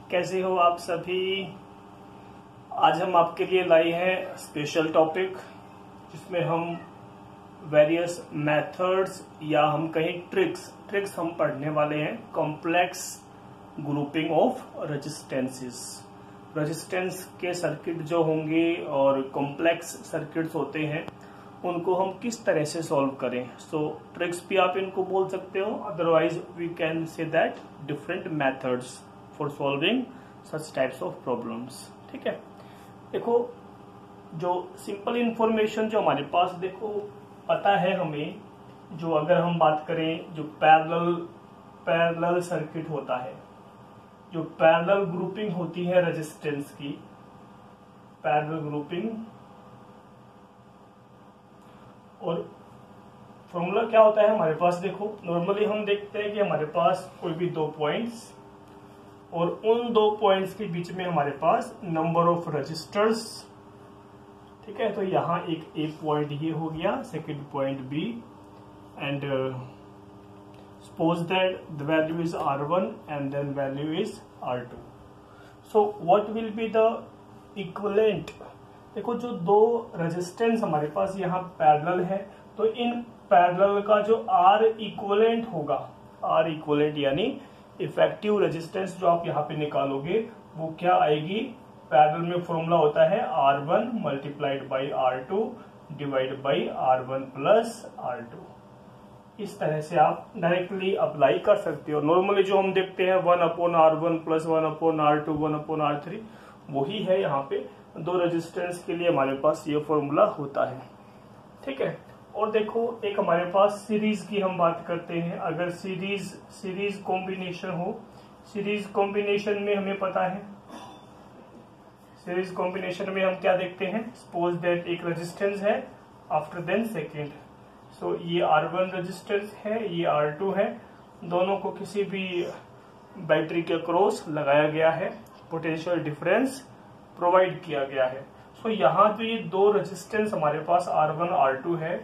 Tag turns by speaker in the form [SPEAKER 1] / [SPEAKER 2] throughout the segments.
[SPEAKER 1] कैसे हो आप सभी। आज हम आपके लिए लाए हैं स्पेशल टॉपिक जिसमें हम वेरियस मेथड्स या हम कहीं ट्रिक्स हम पढ़ने वाले हैं। कॉम्प्लेक्स ग्रुपिंग ऑफ रेजिस्टेंस के सर्किट जो होंगे और कॉम्प्लेक्स सर्किट्स होते हैं उनको हम किस तरह से सॉल्व करें। सो ट्रिक्स भी आप इनको बोल सकते हो, otherwise we can say that different methods for solving such types of problems. ठीक है, देखो जो सिंपल इंफॉर्मेशन जो हमारे पास देखो पता है हमें, जो अगर हम बात करें जो पैरेलल सर्किट होता है, जो पैरेलल ग्रुपिंग होती है रेजिस्टेंस की, पैरेलल ग्रुपिंग, और फॉर्मूला क्या होता है हमारे पास। देखो नॉर्मली हम देखते हैं कि हमारे पास कोई भी दो पॉइंट्स और उन दो पॉइंट्स के बीच में हमारे पास नंबर ऑफ रजिस्टर्स। ठीक है, तो यहां एक पॉइंट ये हो गया, second point B, and suppose that the value is R1 and then value is R2। So what will be the equivalent. देखो जो दो रेजिस्टेंस हमारे पास यहाँ पैरेलल है, तो इन पैरेलल का जो R इक्विवेलेंट होगा, R इक्विवेलेंट यानी इफेक्टिव रेजिस्टेंस जो आप यहाँ पे निकालोगे वो क्या आएगी। पैरेलल में फॉर्मूला होता है R1 multiplied by R2 divide by R1 plus R2। इस तरह से आप डायरेक्टली अप्लाई कर सकते हो। नॉर्मली जो हम देखते हैं 1/R1 प्लस 1/R2 1/R3, वही है यहाँ पे दो रेजिस्टेंस के लिए हमारे पास ये फॉर्मूला होता है। ठीक है, और देखो एक हमारे पास सीरीज की हम बात करते हैं। अगर सीरीज कॉम्बिनेशन हो, सीरीज कॉम्बिनेशन में हमें पता है, सीरीज कॉम्बिनेशन में हम क्या देखते हैं, सपोज दैट एक रेजिस्टेंस है, आफ्टर देन सेकेंड। सो ये R1 रेजिस्टेंस है, ये R2 है, दोनों को किसी भी बैटरी के क्रॉस लगाया गया है, पोटेंशियल डिफरेंस प्रोवाइड किया गया है। सो यहाँ जो ये दो रेजिस्टेंस हमारे पास R1 R2 है,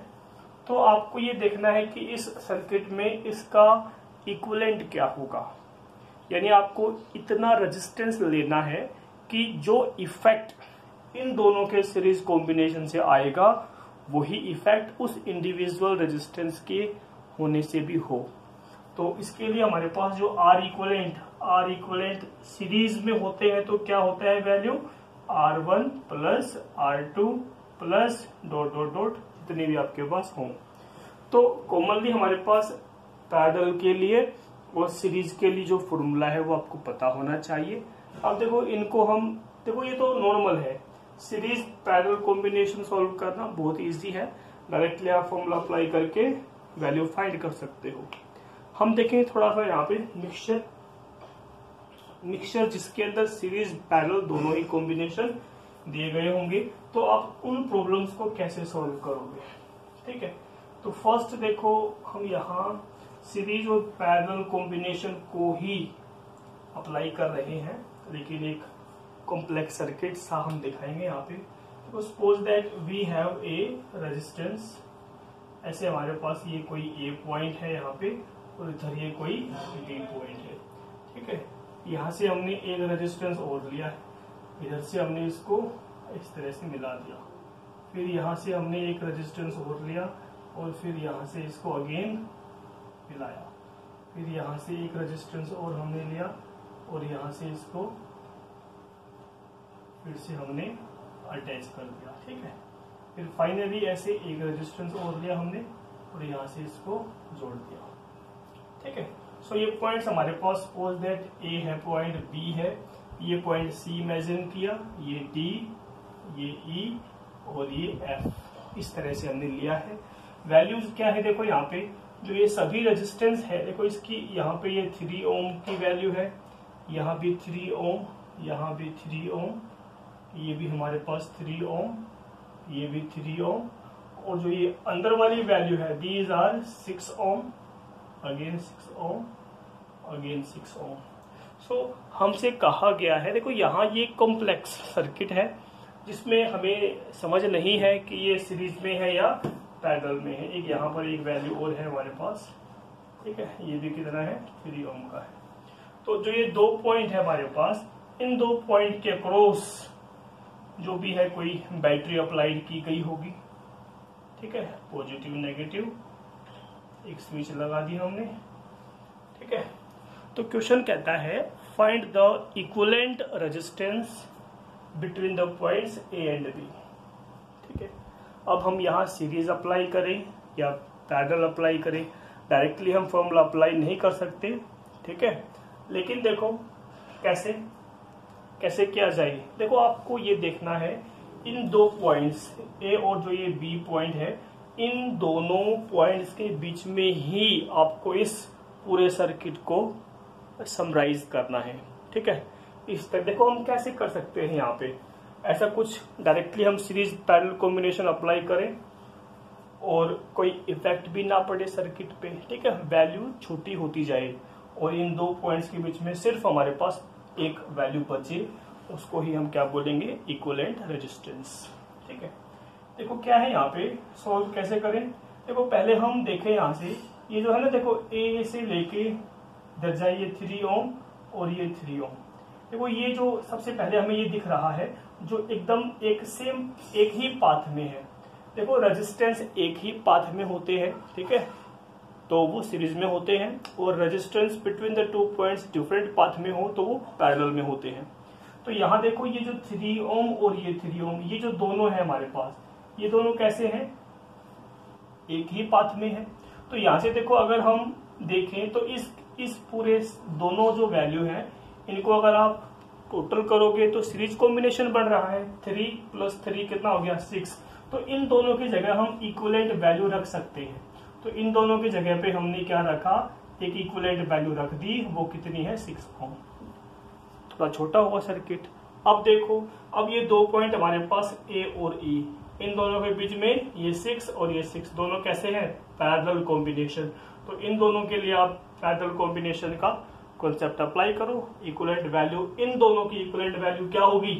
[SPEAKER 1] तो आपको ये देखना है कि इस सर्किट में इसका इक्विवेलेंट क्या होगा। यानी आपको इतना रेजिस्टेंस लेना है कि जो इफेक्ट इन दोनों के सीरीज कॉम्बिनेशन से आएगा वही इफेक्ट उस इंडिविजुअल रेजिस्टेंस के होने से भी हो। तो इसके लिए हमारे पास जो R इक्विवेलेंट सीरीज में होते हैं, तो क्या होता है value R1 plus R2 plus dot dot dot जितने भी आपके पास हों। तो कॉमनली हमारे पास पैरेलल के लिए और सीरीज के लिए जो फॉर्मूला है वो आपको पता होना चाहिए। अब देखो इनको हम, देखो ये तो नॉर्मल है, सीरीज पैरेलल कॉम्बिनेशन सॉल्व करना बहुत इजी है, डायरेक्टली आप फॉर्मूला अप्लाई करके वैल्यू फाइंड कर सकते हो। हम देखें थोड़ा सा यहाँ पे मिक्सचर जिसके अंदर सीरीज पैरेलल दोनों ही कॉम्बिनेशन दिए गए होंगे, तो आप उन प्रॉब्लम्स को कैसे सॉल्व करोगे। ठीक है, तो फर्स्ट देखो हम यहाँ सीरीज और पैरेलल कॉम्बिनेशन को ही अप्लाई कर रहे हैं, लेकिन एक कॉम्प्लेक्स सर्किट सा हम दिखाएंगे यहाँ पे। तो suppose that we have a resistance, ऐसे हमारे पास ये कोई ए पॉइंट है यहाँ पे और इधर ये कोई बी पॉइंट है। ठीक है, यहाँ से हमने एक रेजिस्टेंस और लिया है, इधर से हमने इसको इस तरह से मिला दिया, फिर यहाँ से हमने एक रेजिस्टेंस और लिया और फिर यहाँ से इसको अगेन मिलाया, फिर यहाँ से एक रेजिस्टेंस और हमने लिया और यहाँ से इसको फिर से हमने अटैच कर दिया। ठीक है, फिर फाइनली ऐसे एक रेजिस्टेंस और लिया हमने और यहाँ से इसको जोड़ दिया। ठीक है, सो ये पॉइंट्स हमारे पास, सपोज दैट ए है पॉइंट, बी है, ये पॉइंट सी इमेजिन किया, ये डी, ये ई और ये एफ, इस तरह से हमने लिया है। वैल्यूज क्या है देखो यहाँ पे, जो ये सभी रेजिस्टेंस है, देखो इसकी यहाँ पे ये 3 ओम की वैल्यू है, यहाँ भी 3 ओम, यहाँ भी 3 ओम, ये भी हमारे पास 3 ओम, ये भी 3 ओम, और जो ये अंदर वाली वैल्यू है these are 6 ohm, again 6 ohm, again 6 ohm. So हमसे कहा गया है, देखो यहाँ ये कॉम्प्लेक्स सर्किट है जिसमें हमें समझ नहीं है कि ये सीरीज में है या पैरेलल में है। एक यहाँ पर एक वैल्यू और है हमारे पास, ठीक है, ये भी कितना है 3 ओम का है। तो जो ये 2 पॉइंट है हमारे पास, इन 2 पॉइंट के अक्रॉस जो भी है कोई बैटरी अप्लाइड की गई होगी, ठीक है, पॉजिटिव नेगेटिव, एक स्विच लगा दी हमने, ठीक है। तो क्वेश्चन कहता है find the equivalent resistance between the points A and B, ठीक है। अब हम यहाँ सीरीज अप्लाई करें या पैरेलल अप्लाई करें, डायरेक्टली हम फॉर्मूला अप्लाई नहीं कर सकते, ठीक है। लेकिन देखो कैसे कैसे किया जाए। देखो आपको ये देखना है इन 2 पॉइंट्स ए और जो ये बी पॉइंट है, इन दोनों पॉइंट्स के बीच में ही आपको इस पूरे सर्किट को समराइज करना है, ठीक है। इस तरह देखो हम कैसे कर सकते हैं, यहाँ पे ऐसा कुछ डायरेक्टली हम सीरीज पैरेलल कॉम्बिनेशन अप्लाई करें और कोई इफेक्ट भी ना पड़े सर्किट पे, ठीक है, वैल्यू छोटी होती जाए और इन 2 पॉइंट्स के बीच में सिर्फ हमारे पास एक वैल्यू बचे, उसको ही हम क्या बोलेंगे, इक्विवेलेंट रेजिस्टेंस, ठीक है। देखो क्या है यहाँ पे, सॉल्व कैसे करें। देखो पहले हम देखें यहाँ से, ये जो है ना, देखो ए से लेके इधर जाए ये 3 ओम और ये 3 ओम। देखो ये जो सबसे पहले हमें ये दिख रहा है जो एकदम एक ही पाथ में है। देखो रेजिस्टेंस एक ही पाथ में होते हैं, ठीक है, तो वो सीरीज में होते हैं, और resistance between the 2 points different path में हो तो वो पैरेलल में होते हैं। तो यहाँ देखो ये जो 3 ओम और ये 3 ओम, ये जो दोनों है हमारे पास, ये दोनों कैसे हैं, एक ही पाथ में है। तो यहाँ से देखो अगर हम देखें तो इस पूरे दोनों जो वैल्यू है, इनको अगर आप टोटल करोगे तो सीरीज कॉम्बिनेशन बन रहा है, 3 + 3 कितना हो गया, 6। तो इन दोनों की जगह हम इक्विवेलेंट वैल्यू रख सकते हैं। तो इन दोनों की जगह पे हमने क्या रखा, एक इक्विवेलेंट वैल्यू रख दी, वो कितनी है, 6 ओम। थोड़ा छोटा हुआ सर्किट। अब देखो, अब ये 2 पॉइंट हमारे पास ए और ई, इन दोनों के बीच में ये 6 और ये 6 दोनों कैसे हैं, पैरेलल कॉम्बिनेशन। तो इन दोनों के लिए आप पैरेलल कॉम्बिनेशन का कॉन्सेप्ट अप्लाई करो। इक्विवेलेंट वैल्यू, इन दोनों की इक्विवेलेंट वैल्यू क्या होगी,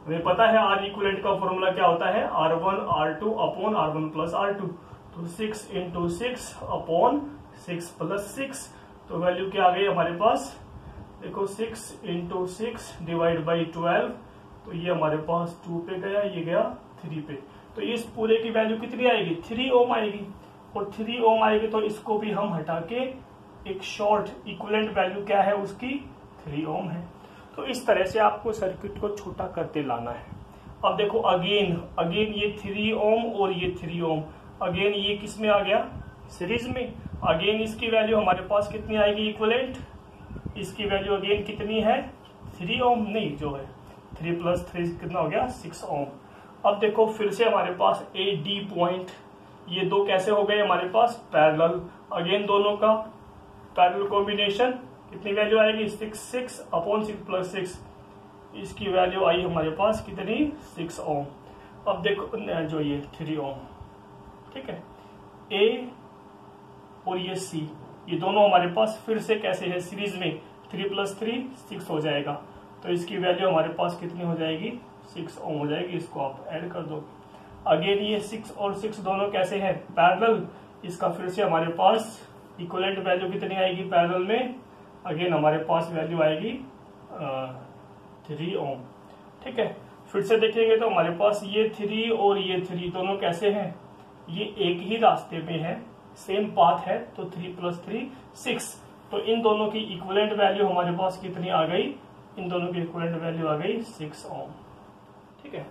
[SPEAKER 1] हमें पता है आर इक्विवेलेंट का फॉर्मूला क्या होता है, R1 R2 upon R1 + R2। तो 6 × 6 अपॉन 6 + 6, तो वैल्यू क्या आ गई हमारे पास, देखो 6 × 6 डिवाइड बाई 12, तो ये हमारे पास 2 पे गया, ये गया 3 पे। तो इस पूरे की वैल्यू कितनी आएगी, 3 ओम आएगी, और 3 ओम आएगी तो इसको भी हम हटा के एक शॉर्ट इक्विवेलेंट वैल्यू क्या है उसकी, 3 ओम है। तो इस तरह से आपको सर्किट को छोटा करते लाना है। अब देखो अगेन ये 3 ओम और ये 3 ओम, अगेन ये किस में आ गया, सीरीज में। अगेन इसकी वैल्यू हमारे पास कितनी आएगी, इक्विवेलेंट, इसकी वैल्यू अगेन कितनी है, 3 ओम नहीं, जो है 3 + 3 कितना हो गया, 6 ओम। अब देखो फिर से हमारे पास ए डी पॉइंट, ये 2 कैसे हो गए हमारे पास, पैरेलल। अगेन दोनों का पैरेलल कॉम्बिनेशन, कितनी वैल्यू आएगी, 6 अपॉन 6 + 6, इसकी वैल्यू आई हमारे पास कितनी, 6 ओम। अब देखो जो ये 3 ओम, ठीक है, ए और ये सी, ये दोनों हमारे पास फिर से कैसे है, सीरीज में, 3 + 3 6 हो जाएगा, तो इसकी वैल्यू हमारे पास कितनी हो जाएगी, 6 ओम हो जाएगी। इसको आप ऐड कर दो। अगेन ये 6 और 6 दोनों कैसे हैं, पैरेलल, इसका फिर से हमारे पास इक्विवेलेंट वैल्यू कितनी आएगी पैरेलल में, अगेन हमारे पास वैल्यू आएगी 3 ओम, ठीक है। फिर से देखेंगे तो हमारे पास ये 3 और ये 3 दोनों कैसे हैं, ये एक ही रास्ते में है, सेम पाथ है, तो 3 + 3 6। तो इन दोनों की इक्विवेलेंट वैल्यू हमारे पास कितनी आ गई, इन दोनों की इक्विवेलेंट वैल्यू आ गई 6 ओम, ठीक है।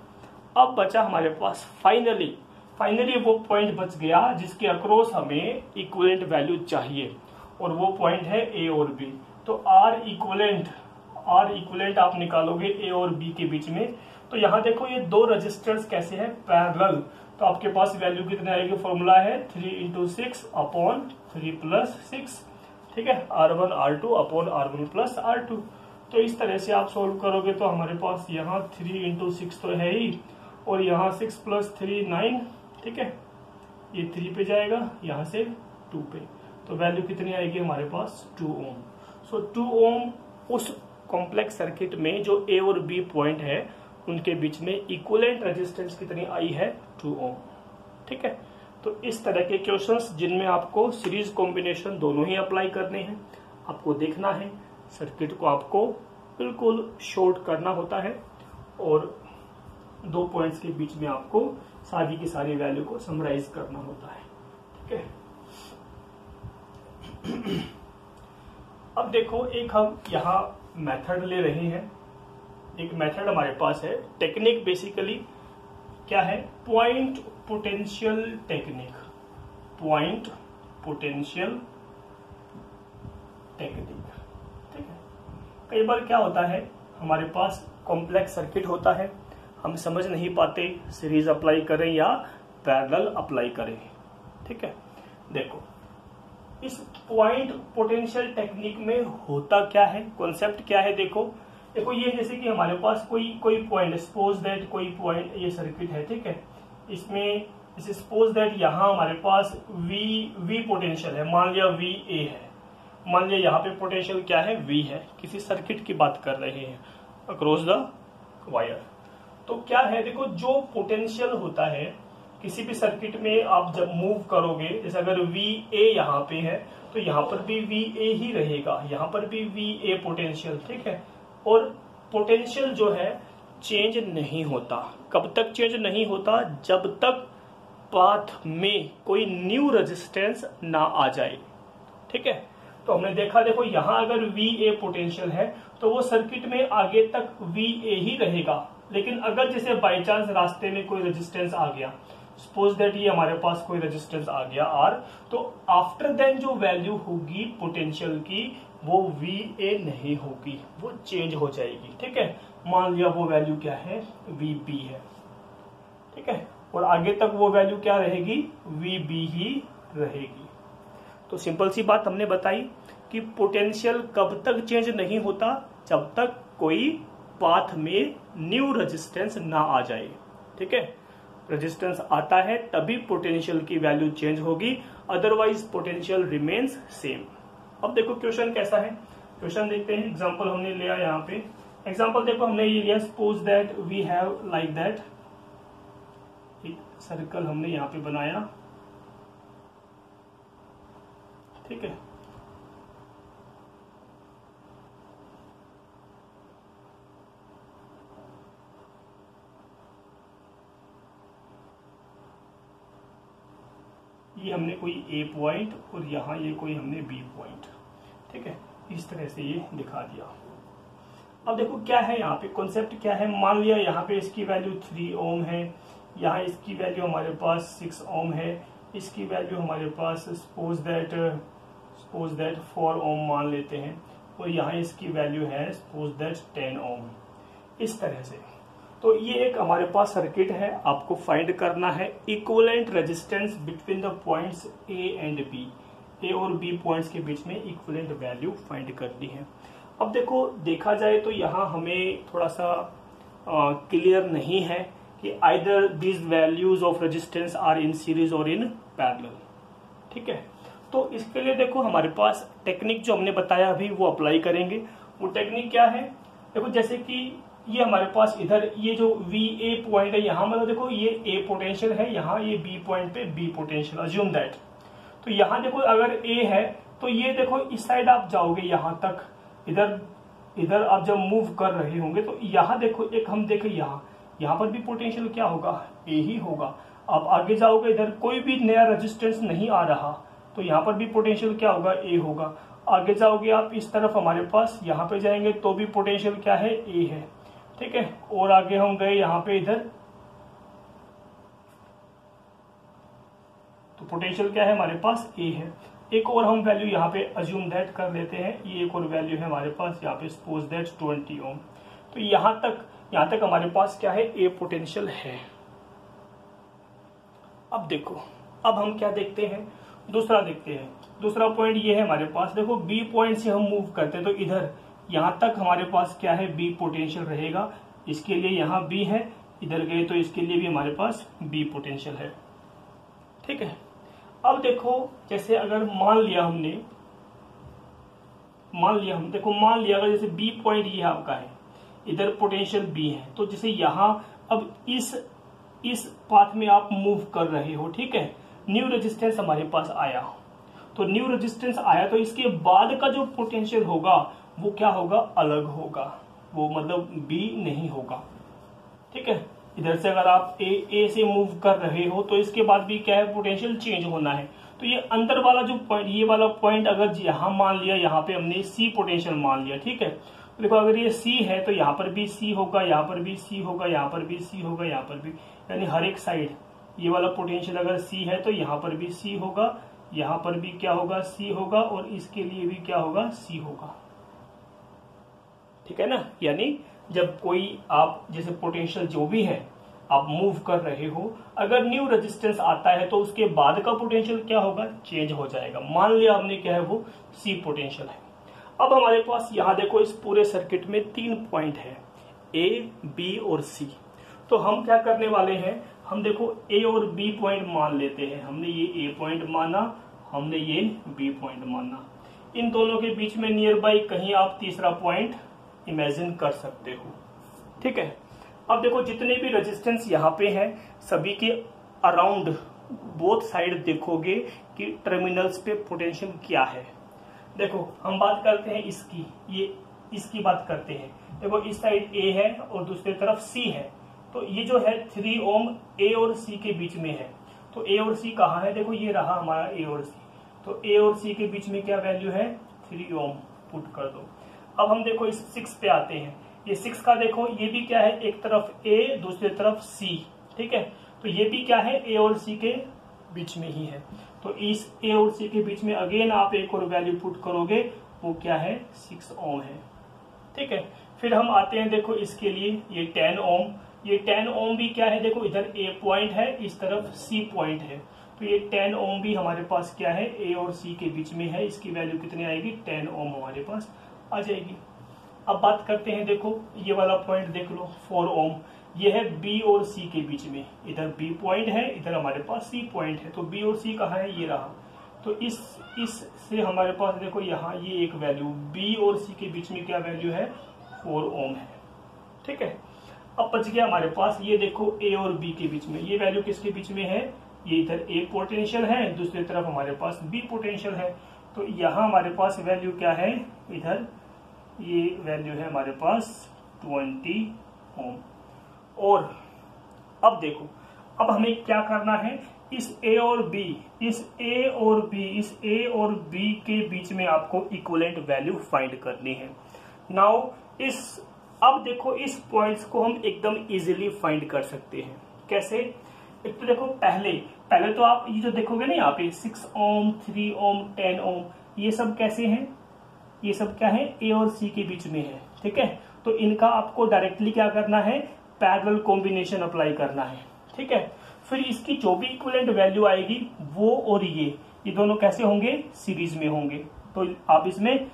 [SPEAKER 1] अब बचा हमारे पास फाइनली वो पॉइंट बच गया जिसके अक्रॉस हमें इक्विवेलेंट वैल्यू चाहिए, और वो पॉइंट है ए और बी। तो आर इक्विवेलेंट आप निकालोगे ए और बी के बीच में। तो यहाँ देखो ये 2 रजिस्टर्स कैसे हैं, पैरेलल, तो आपके पास वैल्यू कितनी आएगी, फॉर्मूला है 3 × 6 अपॉन 3 + 6, ठीक है, R1 R2 upon R1 + R2। तो इस तरह से आप सोल्व करोगे तो हमारे पास यहाँ 3 × 6 तो है ही, और यहाँ 6 + 3 9, ठीक है, ये 3 पे जाएगा, यहाँ से 2 पे, तो वैल्यू कितनी आएगी हमारे पास, 2 ओम। सो 2 ओम उस कॉम्प्लेक्स सर्किट में जो ए और बी पॉइंट है उनके बीच में इक्विवेलेंट रेजिस्टेंस कितनी आई है, 2 ओम, ठीक है। तो इस तरह के क्वेश्चंस जिनमें आपको सीरीज कॉम्बिनेशन दोनों ही अप्लाई करने हैं, आपको देखना है सर्किट को आपको बिल्कुल शॉर्ट करना होता है और 2 पॉइंट्स के बीच में आपको सारी की सारी वैल्यू को समराइज करना होता है। ठीक है, अब देखो एक हम यहाँ मेथड ले रहे हैं, एक मेथड हमारे पास है। टेक्निक बेसिकली क्या है? Point potential technique, point potential technique. ठीक है, कई बार क्या होता है हमारे पास कॉम्प्लेक्स सर्किट होता है, हम समझ नहीं पाते सीरीज अप्लाई करें या पैरेलल अप्लाई करें। ठीक है, देखो इस पॉइंट पोटेंशियल टेक्निक में होता क्या है, कॉन्सेप्ट क्या है? देखो ये जैसे कि हमारे पास कोई पॉइंट, सपोज दैट कोई पॉइंट, ये सर्किट है। ठीक है, इसमें सपोज दैट यहाँ हमारे पास वी पोटेंशियल है, मान लिया वी ए है, मान लिया यहाँ पे पोटेंशियल क्या है? वी है। किसी सर्किट की बात कर रहे हैं अक्रॉस द वायर। तो क्या है, देखो जो पोटेंशियल होता है किसी भी सर्किट में आप जब मूव करोगे, जैसे अगर वी ए यहाँ पे है तो यहाँ पर भी वी ए ही रहेगा, यहाँ पर भी वी ए पोटेंशियल। ठीक है, और पोटेंशियल जो है चेंज नहीं होता। कब तक चेंज नहीं होता? जब तक पाथ में कोई न्यू रेजिस्टेंस ना आ जाए। ठीक है, तो हमने देखा, देखो यहाँ अगर वी ए पोटेंशियल है तो वो सर्किट में आगे तक वी ए ही रहेगा। लेकिन अगर जैसे बाई चांस रास्ते में कोई रेजिस्टेंस आ गया, सपोज दैट ये हमारे पास कोई रेजिस्टेंस आ गया आर, तो आफ्टर देन जो वैल्यू होगी पोटेंशियल की वो वी ए नहीं होगी, वो चेंज हो जाएगी। ठीक है, मान लिया वो वैल्यू क्या है? वी बी है। ठीक है, और आगे तक वो वैल्यू क्या रहेगी? वी बी ही रहेगी। तो सिंपल सी बात हमने बताई कि पोटेंशियल कब तक चेंज नहीं होता? जब तक कोई पाथ में न्यू रेजिस्टेंस ना आ जाए। ठीक है, रेजिस्टेंस आता है तभी पोटेंशियल की वैल्यू चेंज होगी, अदरवाइज पोटेंशियल रिमेन्स सेम। अब देखो क्वेश्चन कैसा है, क्वेश्चन देखते हैं। एग्जांपल हमने लिया यहाँ पे, एग्जांपल देखो हमने ये लिया, suppose that we have like that, एक सर्कल हमने यहाँ पे बनाया। ठीक है, ये हमने कोई ए पॉइंट और यहाँ ये कोई हमने बी पॉइंट। ठीक है, इस तरह से ये दिखा दिया। अब देखो क्या है यहाँ पे, कॉन्सेप्ट क्या है? मान लिया यहाँ पे इसकी वैल्यू 3 ओम है, यहाँ इसकी वैल्यू हमारे पास 6 ओम है, इसकी वैल्यू हमारे पास सपोज दैट 4 ओम मान लेते हैं, और यहाँ इसकी वैल्यू है सपोज दैट 10 ओम। इस तरह से तो ये एक हमारे पास सर्किट है, आपको फाइंड करना है equivalent resistance between the points A and B. A और बी पॉइंट्स के बीच में इक्विवेलेंट वैल्यू फाइंड करनी है। अब देखो देखा जाए तो यहाँ हमें थोड़ा सा क्लियर नहीं है कि either these values of resistance are in series और इन पैरेलल। ठीक है, तो इसके लिए देखो हमारे पास टेक्निक जो हमने बताया अभी वो अप्लाई करेंगे। वो टेक्निक क्या है? देखो जैसे कि ये हमारे पास इधर ये जो वी ए पॉइंट है, यहाँ मतलब देखो ये ए पोटेंशियल है, यहाँ ये बी पॉइंट पे बी पोटेंशियल, अज्यूम दैट। तो यहाँ देखो अगर ए है तो ये देखो इस साइड आप जाओगे यहाँ तक, इधर आप जब मूव कर रहे होंगे तो यहाँ देखो एक हम देखें यहाँ पर भी पोटेंशियल क्या होगा? ए ही होगा। आप आगे जाओगे इधर कोई भी नया रेजिस्टेंस नहीं आ रहा तो यहाँ पर भी पोटेंशियल क्या होगा? ए होगा। आगे जाओगे आप इस तरफ, हमारे पास यहाँ पे जाएंगे तो भी पोटेंशियल क्या है? ए है। ठीक है, और आगे हम गए यहाँ पे इधर तो पोटेंशियल क्या है हमारे पास? ए है। एक और हम वैल्यू यहाँ पे अज्यूम दैट कर लेते हैं, ये एक और वैल्यू है हमारे पास यहाँ पे सपोज दैट 20 ओम। तो यहाँ तक हमारे पास क्या है? ए पोटेंशियल है। अब देखो अब हम क्या देखते हैं? दूसरा देखते हैं। दूसरा पॉइंट ये है हमारे पास, देखो बी पॉइंट से हम मूव करते हैं तो इधर यहाँ तक हमारे पास क्या है? बी पोटेंशियल रहेगा। इसके लिए यहाँ बी है, इधर गए तो इसके लिए भी हमारे पास बी पोटेंशियल है। ठीक है, अब देखो जैसे अगर मान लिया हम देखो मान लिया अगर जैसे बी पॉइंट ये आपका है, इधर पोटेंशियल बी है, तो जैसे यहाँ अब इस पाथ में आप मूव कर रहे हो। ठीक है, न्यू रेजिस्टेंस हमारे पास आया, तो न्यू रेजिस्टेंस आया तो इसके बाद का जो पोटेंशियल होगा वो क्या होगा, अलग होगा, वो मतलब बी नहीं होगा। ठीक है, इधर से अगर आप ए से मूव कर रहे हो तो इसके बाद भी क्या है, पोटेंशियल चेंज होना है। तो ये अंदर वाला जो पॉइंट, ये वाला पॉइंट अगर यहाँ मान लिया, यहाँ पे हमने सी पोटेंशियल मान लिया, ठीक है। तो देखो अगर ये सी है तो यहाँ पर भी सी होगा, यहाँ पर भी सी होगा, यहाँ पर भी सी होगा, यहाँ पर भी, यानी हर एक साइड ये वाला पोटेंशियल अगर सी है तो यहाँ पर भी सी होगा, यहाँ पर भी क्या होगा, सी होगा, और इसके लिए भी क्या होगा, सी होगा। ठीक है ना, यानी जब कोई आप जैसे पोटेंशियल जो भी है आप मूव कर रहे हो, अगर न्यू रेजिस्टेंस आता है तो उसके बाद का पोटेंशियल क्या होगा, चेंज हो जाएगा। मान लिया आपने क्या है, वो सी पोटेंशियल है। अब हमारे पास यहाँ देखो इस पूरे सर्किट में 3 पॉइंट है, ए, बी और सी। तो हम क्या करने वाले हैं, हम देखो ए और बी पॉइंट मान लेते हैं। हमने ये ए पॉइंट माना, हमने ये बी पॉइंट माना। इन दोनों के बीच में नियर बाई कहीं आप तीसरा पॉइंट इमेजिन कर सकते हो। ठीक है, अब देखो जितने भी रेजिस्टेंस यहाँ पे हैं सभी के अराउंड बोथ साइड देखोगे कि टर्मिनल्स पे पोटेंशियल क्या है। देखो हम बात करते हैं इसकी, ये इसकी बात करते हैं। देखो इस साइड ए है और दूसरी तरफ सी है, तो ये जो है 3 ओम ए और सी के बीच में है। तो ए और सी कहाँ है, देखो ये रहा हमारा ए और सी। तो ए और सी के बीच में क्या वैल्यू है, 3 ओम पुट कर दो। अब हम देखो इस 6 पे आते हैं। ये 6 का देखो ये भी क्या है, एक तरफ ए दूसरी तरफ सी। ठीक है, तो ये भी क्या है, ए और सी के बीच में ही है। तो इस ए और सी के बीच में अगेन आप एक और वैल्यू पुट करोगे, वो क्या है, 6 ओम है। ठीक है, फिर हम आते हैं देखो इसके लिए, ये 10 ओम। ये 10 ओम भी क्या है, देखो इधर ए पॉइंट है, इस तरफ सी पॉइंट है। तो ये 10 ओम भी हमारे पास क्या है, ए और सी के बीच में है। इसकी वैल्यू कितनी आएगी, 10 ओम हमारे पास आ जाएगी। अब बात करते हैं, देखो ये वाला पॉइंट देख लो, 4 ओम। ये है बी और सी के बीच में, इधर बी पॉइंट है, इधर हमारे पास सी पॉइंट है। तो बी और सी कहाँ है, ये रहा। तो इस से हमारे पास देखो यहाँ ये एक वैल्यू, बी और सी के बीच में क्या वैल्यू है, 4 ओम है। ठीक है, अब बच गया हमारे पास ये देखो ए और बी के बीच में, ये वैल्यू किसके बीच में है, ये इधर ए पोटेंशियल है, दूसरी तरफ हमारे पास बी पोटेंशियल है। तो यहाँ हमारे पास वैल्यू क्या है, इधर ये वैल्यू है हमारे पास 20 ओम। और अब देखो, अब हमें क्या करना है, इस ए और बी, इस ए और बी के बीच में आपको इक्विवेलेंट वैल्यू फाइंड करनी है। नाउ अब देखो इस पॉइंट्स को हम एकदम इजीली फाइंड कर सकते हैं। कैसे, एक तो देखो पहले तो आप ये जो देखोगे ना यहाँ पे 6 ओम, 3 ओम, 10 ओम, ये सब कैसे हैं, ये सब क्या है, ए और सी के बीच में है। ठीक है, तो इनका आपको डायरेक्टली क्या करना है, पैरेलल कॉम्बिनेशन अप्लाई करना है। ठीक है, फिर इसकी जो भी इक्विवेलेंट वैल्यू आएगी वो और ये दोनों कैसे होंगे, सीरीज में होंगे। तो आप इसमें,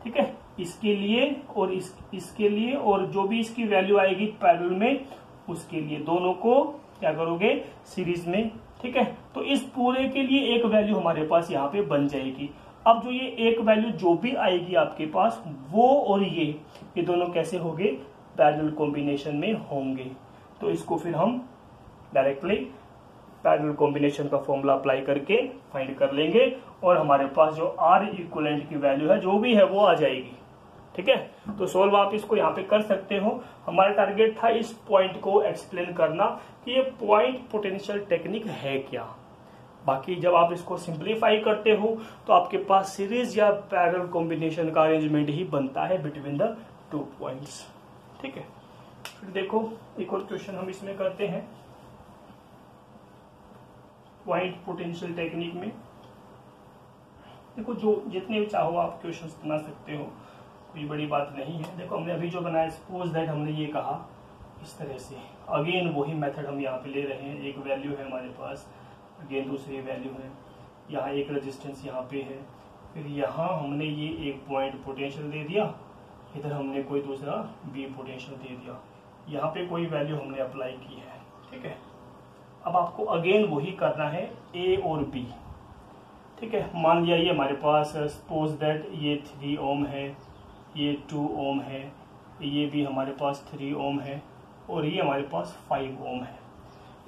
[SPEAKER 1] ठीक है, इसके लिए और इसके लिए, और जो भी इसकी वैल्यू आएगी पैरेलल में उसके लिए, दोनों को क्या करोगे, सीरीज में। ठीक है, तो इस पूरे के लिए एक वैल्यू हमारे पास यहाँ पे बन जाएगी। अब जो ये एक वैल्यू जो भी आएगी आपके पास, वो और ये दोनों कैसे होंगे, पैरेलल कॉम्बिनेशन में होंगे। तो इसको फिर हम डायरेक्टली पैरेलल कॉम्बिनेशन का फॉर्मूला अप्लाई करके फाइंड कर लेंगे, और हमारे पास जो आर इक्विवेलेंट की वैल्यू है जो भी है वो आ जाएगी। ठीक है, तो सोल्व आप इसको यहाँ पे कर सकते हो। हमारा टारगेट था इस पॉइंट को एक्सप्लेन करना कि ये पॉइंट पोटेंशियल टेक्निक है क्या। बाकी जब आप इसको सिंप्लीफाई करते हो तो आपके पास सीरीज या पैरेलल कॉम्बिनेशन का अरेंजमेंट ही बनता है बिटवीन द 2 पॉइंट्स। ठीक है, फिर देखो एक और क्वेश्चन हम इसमें करते हैं पॉइंट पोटेंशियल टेक्निक में। देखो जो जितने भी चाहो आप क्वेश्चंस बना सकते हो, कोई बड़ी बात नहीं है। देखो हमने अभी जो बनाया, सपोज दैट हमने ये कहा इस तरह से, अगेन वही मेथड हम यहाँ पे ले रहे हैं। एक वैल्यू है हमारे पास, अगेन दूसरी वैल्यू है, यहाँ एक रेजिस्टेंस यहाँ पे है, फिर यहाँ हमने ये एक पॉइंट पोटेंशियल दे दिया, इधर हमने कोई दूसरा बी पोटेंशियल दे दिया, यहाँ पे कोई वैल्यू हमने अप्लाई की है। ठीक है, अब आपको अगेन वही करना है, ए और बी। ठीक है, मान लिया ये हमारे पास, सपोज दैट ये 3 ओम है, ये 2 ओम है, ये भी हमारे पास 3 ओम है, और ये हमारे पास 5 ओम है।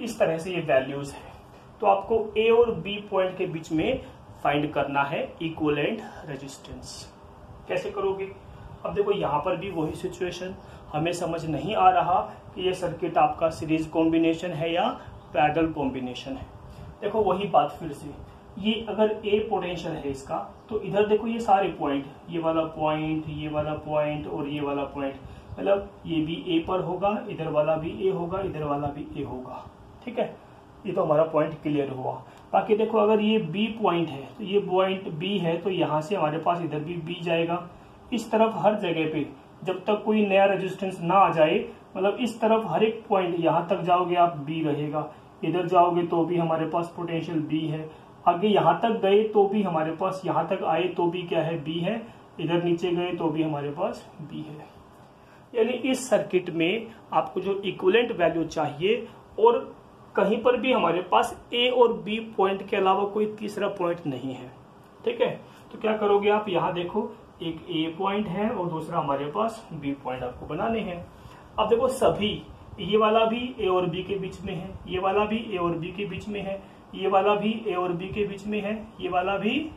[SPEAKER 1] इस तरह से ये वैल्यूज है। तो आपको ए और बी पॉइंट के बीच में फाइंड करना है इक्विवेलेंट रेजिस्टेंस। कैसे करोगे, अब देखो यहाँ पर भी वही सिचुएशन, हमें समझ नहीं आ रहा कि ये सर्किट आपका सीरीज कॉम्बिनेशन है या पैरेलल कॉम्बिनेशन है। देखो वही बात फिर से, ये अगर ए पोटेंशियल है इसका, तो इधर देखो ये सारे पॉइंट, ये वाला पॉइंट, ये वाला पॉइंट और ये वाला पॉइंट, मतलब ये भी ए पर होगा, इधर वाला भी ए होगा, इधर वाला भी ए होगा। ठीक है, ये तो हमारा पॉइंट क्लियर हुआ। बाकी देखो अगर ये बी पॉइंट है तो ये पॉइंट बी है, तो यहाँ से हमारे पास इधर भी बी जाएगा। इस तरफ हर जगह पे जब तक कोई नया रेजिस्टेंस ना आ जाए, मतलब इस तरफ हर एक पॉइंट यहाँ तक जाओगे आप बी रहेगा, इधर जाओगे तो भी हमारे पास पोटेंशियल बी है, आगे यहाँ तक गए तो भी हमारे पास, यहाँ तक आए तो भी क्या है, बी है, इधर नीचे गए तो भी हमारे पास बी है। यानी इस सर्किट में आपको जो इक्विवेलेंट वैल्यू चाहिए और कहीं पर भी हमारे पास ए और बी पॉइंट के अलावा कोई तीसरा पॉइंट नहीं है। ठीक है, तो क्या करोगे आप, यहाँ देखो एक ए पॉइंट है और दूसरा हमारे पास बी पॉइंट आपको बनाने हैं। अब देखो सभी, ये वाला भी ए और बी के बीच में है, ये वाला भी ए और बी के बीच में है, ये वाला भी ए और बी के बीच में है, ये वाला भी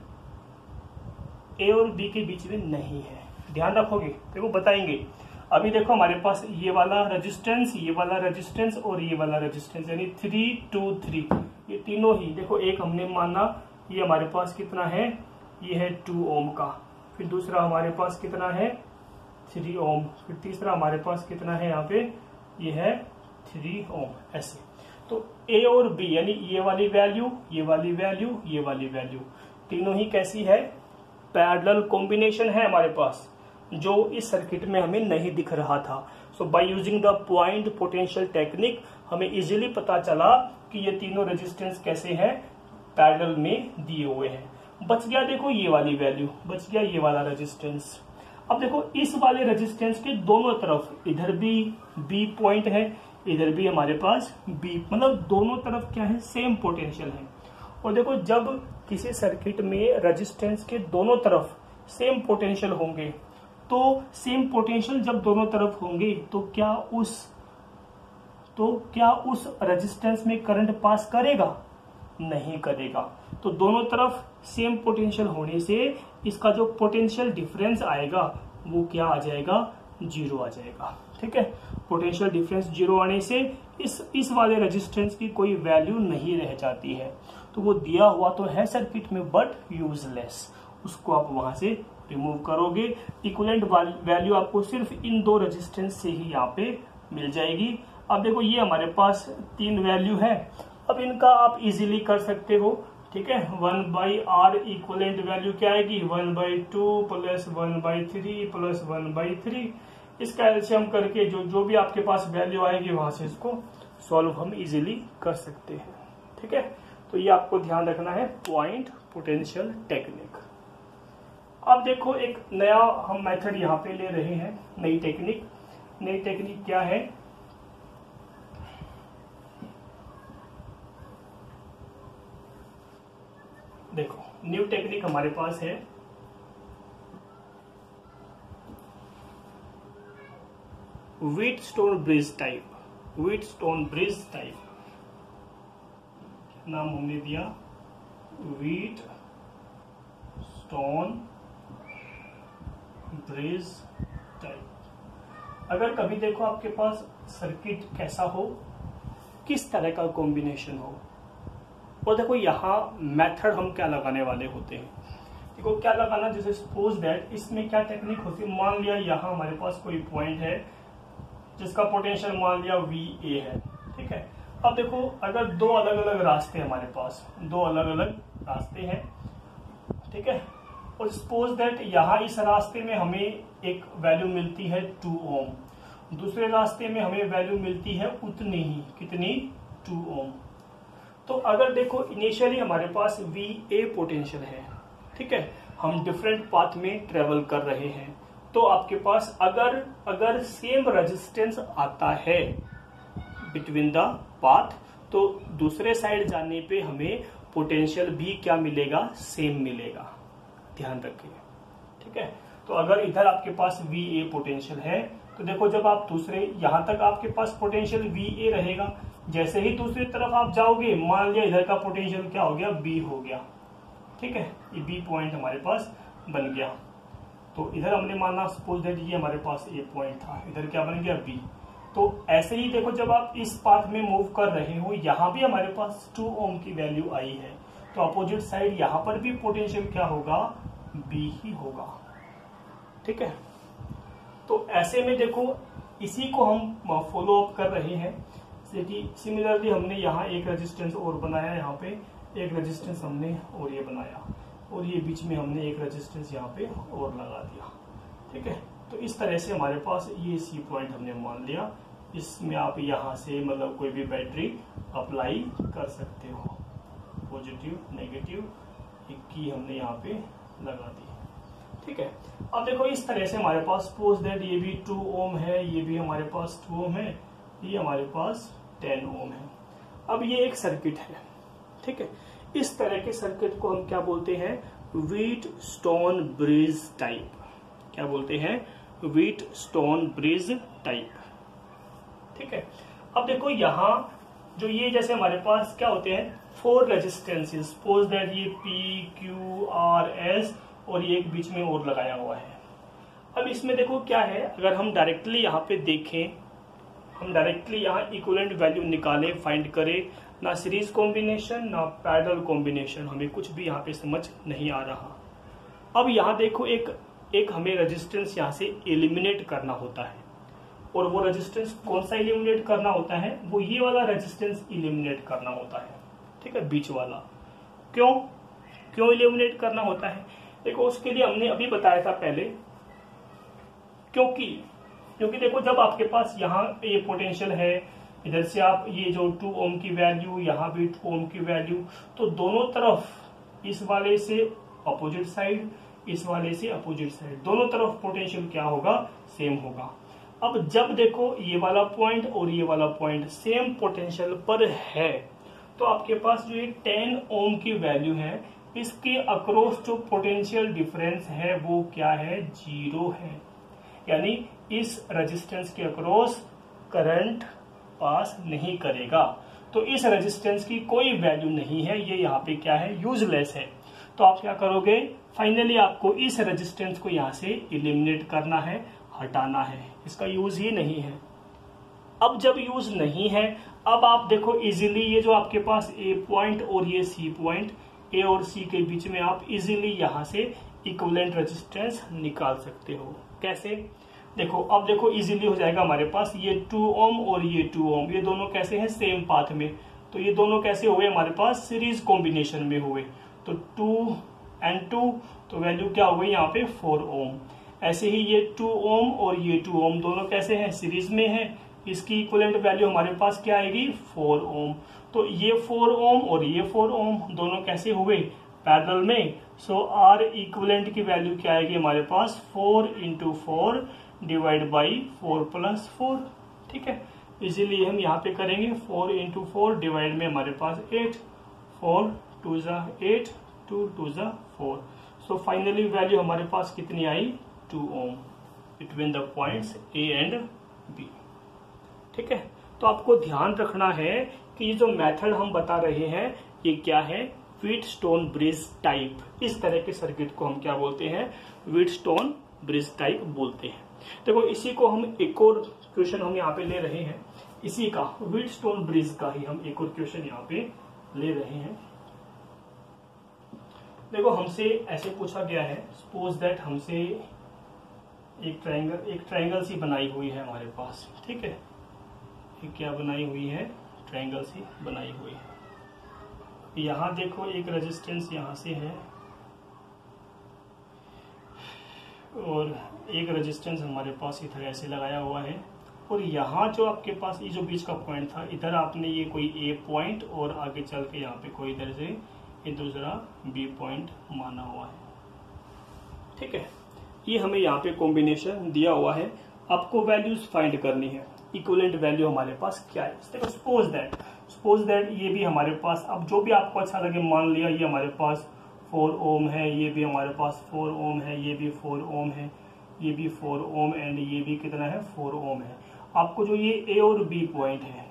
[SPEAKER 1] ए और बी के बीच में नहीं है। ध्यान रखोगे, देखो बताएंगे। अभी देखो हमारे पास ये वाला रेजिस्टेंस, ये वाला रेजिस्टेंस और ये वाला रेजिस्टेंस, यानी 3 2 3, ये तीनों ही देखो, एक हमने माना ये हमारे पास कितना है, ये है 2 ओम का, फिर दूसरा हमारे पास कितना है 3 ओम, फिर तीसरा हमारे पास कितना है यहाँ पे, ये है 3 ओम। ऐसे तो ए और बी यानी ये वाली वैल्यू, ये वाली वैल्यू, ये वाली वैल्यू, तीनों ही कैसी है, पैरेलल कॉम्बिनेशन है हमारे पास, जो इस सर्किट में हमें नहीं दिख रहा था। So by using the point potential technique हमें इजीली पता चला कि ये तीनों रेजिस्टेंस कैसे हैं, पैरेलल में दिए हुए हैं। बच गया देखो ये वाली वैल्यू, बच गया ये वाला रेजिस्टेंस। अब देखो इस वाले रेजिस्टेंस के दोनों तरफ, इधर भी बी पॉइंट है, इधर भी हमारे पास बी, मतलब दोनों तरफ क्या है, सेम पोटेंशियल है। और देखो जब किसी सर्किट में रेजिस्टेंस के दोनों तरफ सेम पोटेंशियल होंगे, तो सेम पोटेंशियल जब दोनों तरफ होंगे तो क्या उस रेजिस्टेंस में करंट पास करेगा, नहीं करेगा। तो दोनों तरफ सेम पोटेंशियल होने से इसका जो पोटेंशियल डिफरेंस आएगा वो क्या आ जाएगा, 0 आ जाएगा। ठीक है, पोटेंशियल डिफरेंस 0 आने से इस वाले रेजिस्टेंस की कोई वैल्यू नहीं रह जाती है। तो वो दिया हुआ तो है सर्किट में बट यूजलेस, उसको आप वहां से रिमूव करोगे। इक्विवेलेंट वैल्यू आपको सिर्फ इन दो रेजिस्टेंस से ही यहाँ पे मिल जाएगी। अब देखो ये हमारे पास 3 वैल्यू है, अब इनका आप इजीली कर सकते हो। ठीक है, 1/r इक्विवेलेंट वैल्यू क्या आएगी, 1/2 प्लस 1/3 प्लस 1/3। इसका एलसीएम करके जो भी आपके पास वैल्यू आएगी वहां से इसको सॉल्व हम इजीली कर सकते हैं। ठीक है, तो ये आपको ध्यान रखना है, पॉइंट पोटेंशियल टेक्निक। अब देखो एक नया हम मेथड यहाँ पे ले रहे हैं, नई टेक्निक। नई टेक्निक क्या है, देखो न्यू टेक्निक हमारे पास है Wheatstone bridge type. Wheatstone bridge type नाम हमने दिया, व्हीटस्टोन ब्रिज टाइप। अगर कभी देखो आपके पास सर्किट कैसा हो, किस तरह का कॉम्बिनेशन हो, और देखो यहाँ मेथड हम क्या लगाने वाले होते हैं। देखो क्या लगाना, जैसे सपोज दैट इसमें क्या टेक्निक होती है, मान लिया यहाँ हमारे पास कोई पॉइंट है जिसका पोटेंशियल मान लिया VA है। ठीक है, अब देखो अगर दो अलग अलग रास्ते हमारे पास, दो अलग अलग रास्ते हैं। ठीक है, और सपोज दैट यहाँ इस रास्ते में हमें एक वैल्यू मिलती है 2 ओम, दूसरे रास्ते में हमें वैल्यू मिलती है उतनी ही, कितनी, 2 ओम। तो अगर देखो इनिशियली हमारे पास VA पोटेंशियल है, ठीक है, हम डिफरेंट पाथ में ट्रेवल कर रहे हैं, तो आपके पास अगर सेम रेजिस्टेंस आता है बिटवीन द पाथ, तो दूसरे साइड जाने पे हमें पोटेंशियल भी क्या मिलेगा, सेम मिलेगा। ध्यान रखिए। ठीक है, तो अगर इधर आपके पास VA पोटेंशियल है, तो देखो जब आप दूसरे यहां तक आपके पास पोटेंशियल VA रहेगा, जैसे ही दूसरी तरफ आप जाओगे, मान लिया इधर का पोटेंशियल क्या हो गया, B हो गया। ठीक है, ये B पॉइंट हमारे पास बन गया। तो इधर हमने माना सपोज दैट ये हमारे पास ए पॉइंट था, इधर क्या बन गया बी। तो ऐसे ही देखो जब आप इस पाथ में मूव कर रहे हो, यहाँ भी हमारे पास 2 ओम की वैल्यू आई है, तो अपोजिट साइड यहाँ पर भी पोटेंशियल क्या होगा, बी ही होगा। ठीक है, तो ऐसे में देखो इसी को हम फॉलो अप कर रहे हैं। जैसे कि सिमिलरली हमने यहाँ एक रेजिस्टेंस और बनाया, यहाँ पे एक रेजिस्टेंस हमने और ये बनाया, और ये बीच में हमने एक रेजिस्टेंस यहाँ पे और लगा दिया। ठीक है, तो इस तरह से हमारे पास ये सी पॉइंट हमने मान लिया, इसमें आप यहाँ से मतलब कोई भी बैटरी अप्लाई कर सकते हो, पॉजिटिव नेगेटिव एक की हमने यहाँ पे लगा दी। ठीक है, अब देखो इस तरह से हमारे पास सपोज दैट ये भी 2 ओम है, ये भी हमारे पास 2 ओम है, ये हमारे पास 10 ओम है। अब ये एक सर्किट है। ठीक है, इस तरह के सर्किट को हम क्या बोलते हैं, व्हीटस्टोन ब्रिज टाइप। क्या बोलते हैं, व्हीटस्टोन ब्रिज टाइप। ठीक है, अब देखो यहाँ जो ये जैसे हमारे पास क्या होते हैं 4 रेजिस्टेंसेस, सपोज दैट ये पी क्यू आर एस और ये एक बीच में और लगाया हुआ है। अब इसमें देखो क्या है, अगर हम डायरेक्टली यहाँ पे देखें, हम डायरेक्टली यहाँ इक्विवेलेंट वैल्यू निकालें, फाइंड करें, ना सीरीज कॉम्बिनेशन ना पैरेलल कॉम्बिनेशन, हमें कुछ भी यहाँ पे समझ नहीं आ रहा। अब यहाँ देखो एक हमें रेजिस्टेंस यहाँ से एलिमिनेट करना होता है, और वो रेजिस्टेंस कौन सा एलिमिनेट करना होता है, वो ये वाला रेजिस्टेंस एलिमिनेट करना होता है। ठीक है, बीच वाला। क्यों एलिमिनेट करना होता है, देखो उसके लिए हमने अभी बताया था पहले, क्योंकि देखो जब आपके पास यहाँ ये पोटेंशियल है, इधर से आप ये जो 2 ओम की वैल्यू, यहाँ भी 2 ओम की वैल्यू, तो दोनों तरफ इस वाले से अपोजिट साइड, इस वाले से अपोजिट साइड, दोनों तरफ पोटेंशियल क्या होगा, सेम होगा। अब जब देखो ये वाला पॉइंट और ये वाला पॉइंट सेम पोटेंशियल पर है, तो आपके पास जो ये 10 ओम की वैल्यू है, इसके अक्रॉस जो पोटेंशियल डिफरेंस है वो क्या है, 0 है। यानी इस रेजिस्टेंस के अक्रॉस करंट पास नहीं करेगा, तो इस रेजिस्टेंस की कोई वैल्यू नहीं है, ये यहाँ पे क्या है, यूजलेस है। तो आप क्या करोगे, फाइनली आपको इस रेजिस्टेंस को यहाँ से एलिमिनेट करना है, हटाना है, इसका यूज ही नहीं है। अब जब यूज नहीं है, अब आप देखो इजीली ये जो आपके पास ए पॉइंट और ये सी पॉइंट, ए और सी के बीच में आप इजीली यहाँ से इक्विवेलेंट रेजिस्टेंस निकाल सकते हो। कैसे, देखो अब देखो इजीली हो जाएगा हमारे पास, ये 2 ओम और ये 2 ओम, ये दोनों कैसे हैं, सेम पाथ में, तो ये दोनों कैसे हुए हमारे पास, सीरीज कॉम्बिनेशन में हुए, तो 2 and 2, तो वैल्यू क्या हो गई यहाँ पे 4 ओम। ऐसे ही ये 2 ओम और ये 2 ओम दोनों कैसे हैं, सीरीज में है, इसकी इक्विवेलेंट वैल्यू हमारे पास क्या आएगी, 4 ओम। तो ये 4 ओम और ये 4 ओम दोनों कैसे हुए, पैरेलल में। सो आर इक्विवेलेंट की वैल्यू क्या आएगी हमारे पास, 4 into 4 डिवाइड बाई 4 + 4। ठीक है, इसीलिए हम यहाँ पे करेंगे 4 into 4 डिवाइड में हमारे पास 8, 4 2 = 8, 2 2 = 4। सो फाइनली वैल्यू हमारे पास कितनी आई, 2 ohm between the points A and B. ठीक है, तो आपको ध्यान रखना है कि ये जो मेथड हम बता रहे हैं ये क्या है, व्हीटस्टोन ब्रिज टाइप। इस तरह के सर्किट को हम क्या बोलते हैं, व्हीटस्टोन ब्रिज टाइप बोलते हैं। देखो इसी को हम एक और क्वेश्चन हम यहाँ पे ले रहे हैं, इसी का व्हीटस्टोन ब्रिज का ही हम एक और क्वेश्चन यहाँ पे ले रहे हैं। देखो हमसे ऐसे पूछा गया है, सपोज दैट हमसे एक ट्रायंगल सी बनाई हुई है हमारे पास। ठीक है, ये क्या बनाई हुई है, ट्रायंगल सी बनाई हुई है। यहाँ देखो एक रेजिस्टेंस यहाँ से है और एक रेजिस्टेंस हमारे पास इधर ऐसे लगाया हुआ है, और यहाँ जो आपके पास ये जो बीच का पॉइंट था, इधर आपने ये कोई ए पॉइंट और आगे चल के यहाँ पे कोई इधर से ये दूसरा बी पॉइंट माना हुआ है। ठीक है, ये हमें यहाँ पे कॉम्बिनेशन दिया हुआ है, आपको वैल्यूज फाइंड करनी है, इक्विवेलेंट वैल्यू हमारे पास क्या है। देखो सपोज दैट ये भी हमारे पास, अब जो भी आपको अच्छा लगे मान लिया, ये हमारे पास 4 ओम है, ये भी हमारे पास 4 ओम है, ये भी 4 ओम है, ये भी 4 ओम एंड ये भी कितना है, 4 ओम है। आपको जो ये ए और बी पॉइंट है,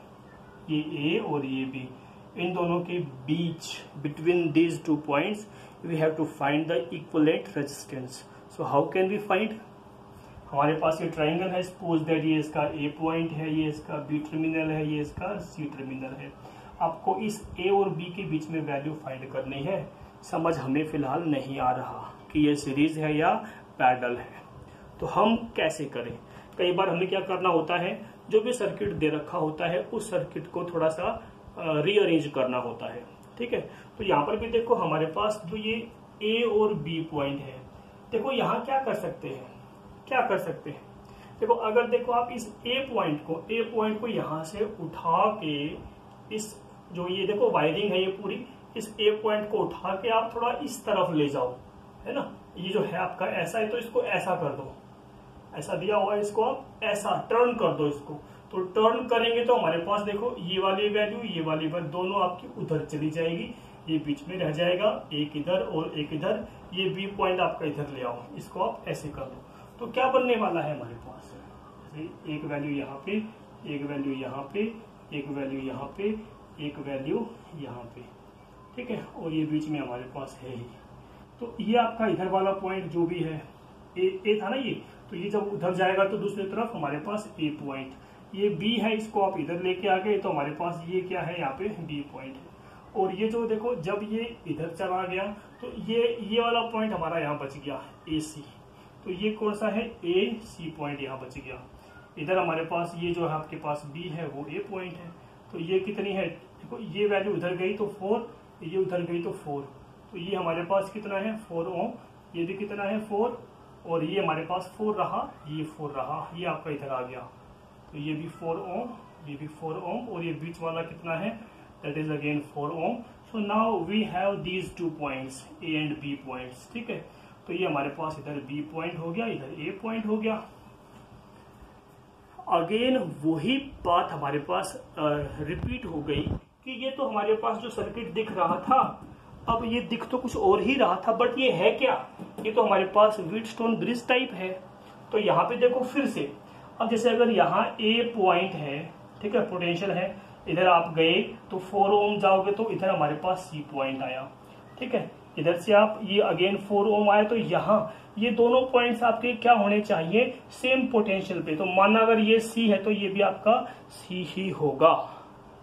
[SPEAKER 1] ये ए और ये बी, इन दोनों के बीच, between these 2 points we have to find the equivalent resistance. So how can we find? हमारे पास ये ट्राइंगल है, सपोज दैट ये इसका ए पॉइंट है, ये इसका बी टर्मिनल है, ये इसका सी टर्मिनल है। आपको इस ए और बी के बीच में वैल्यू फाइंड करनी है। समझ हमें फिलहाल नहीं आ रहा कि ये सीरीज है या पैरेलल है, तो हम कैसे करें? कई बार हमें क्या करना होता है, जो भी सर्किट दे रखा होता है उस सर्किट को थोड़ा सा रीअरेंज करना होता है। ठीक है, तो यहाँ पर भी देखो हमारे पास जो ये ए और बी पॉइंट है, देखो यहाँ क्या कर सकते हैं, क्या कर सकते हैं? देखो अगर देखो आप इस ए पॉइंट को यहाँ से उठा के इस जो ये देखो वायरिंग है ये पूरी, इस ए पॉइंट को उठा के आप थोड़ा इस तरफ ले जाओ, है ना, ये जो है आपका ऐसा है तो इसको ऐसा कर दो, ऐसा दिया हुआ है, इसको आप ऐसा टर्न कर दो इसको। तो टर्न करेंगे तो हमारे पास देखो ये वाली वैल्यू ये वाली वैल्यू दोनों आपकी उधर चली जाएगी, ये बीच में रह जाएगा, एक इधर और एक इधर, ये बी पॉइंट आपका इधर ले आओ, इसको आप ऐसे कर दो। तो क्या बनने वाला है हमारे पास, एक वैल्यू यहाँ पे, एक वैल्यू यहाँ पे, एक वैल्यू यहाँ पे, एक वैल्यू यहाँ पे, ठीक है, और ये बीच में हमारे पास है ही। तो ये आपका इधर वाला पॉइंट जो भी है ए था ना ये, तो ये जब उधर जाएगा तो दूसरी तरफ हमारे पास ए पॉइंट, ये बी है, इसको आप इधर लेके आ गए तो हमारे पास ये क्या है, यहाँ पे बी पॉइंट है। और ये जो देखो जब ये इधर चला गया तो ये वाला पॉइंट हमारा यहाँ बच गया ए सी, तो ये कौन सा है, ए सी पॉइंट यहाँ बच गया। इधर हमारे पास ये जो है आपके पास बी है वो ए पॉइंट है, तो ये कितनी है, देखो ये वैल्यू उधर गई तो 4, ये उधर गई तो 4, तो ये हमारे पास कितना है 4 ओम, ये भी कितना है 4, और ये हमारे पास 4 रहा, ये 4 रहा, ये आपका इधर आ गया, तो ये भी 4 ओम, ये भी 4 ओम, और ये बीच वाला कितना है, that is again 4 ohm. So now we have these 2 points A and B points, ठीक है, तो ये हमारे पास इधर बी पॉइंट हो गया, इधर ए पॉइंट हो गया। अगेन वही बात हमारे पास रिपीट हो गई कि ये तो हमारे पास जो सर्किट दिख रहा था, अब ये दिख तो कुछ और ही रहा था, बट ये है क्या, ये तो हमारे पास व्हीटस्टोन ब्रिज टाइप है। तो यहाँ पे देखो फिर से, अब जैसे अगर यहाँ ए पॉइंट है, ठीक है, पोटेंशियल है, इधर आप गए तो 4 ओम जाओगे तो इधर हमारे पास सी पॉइंट आया, ठीक है, इधर से आप ये अगेन 4 ओम आया, तो यहाँ ये दोनों पॉइंट्स आपके क्या होने चाहिए, सेम पोटेंशियल पे। तो माना अगर ये सी है तो ये भी आपका सी ही होगा,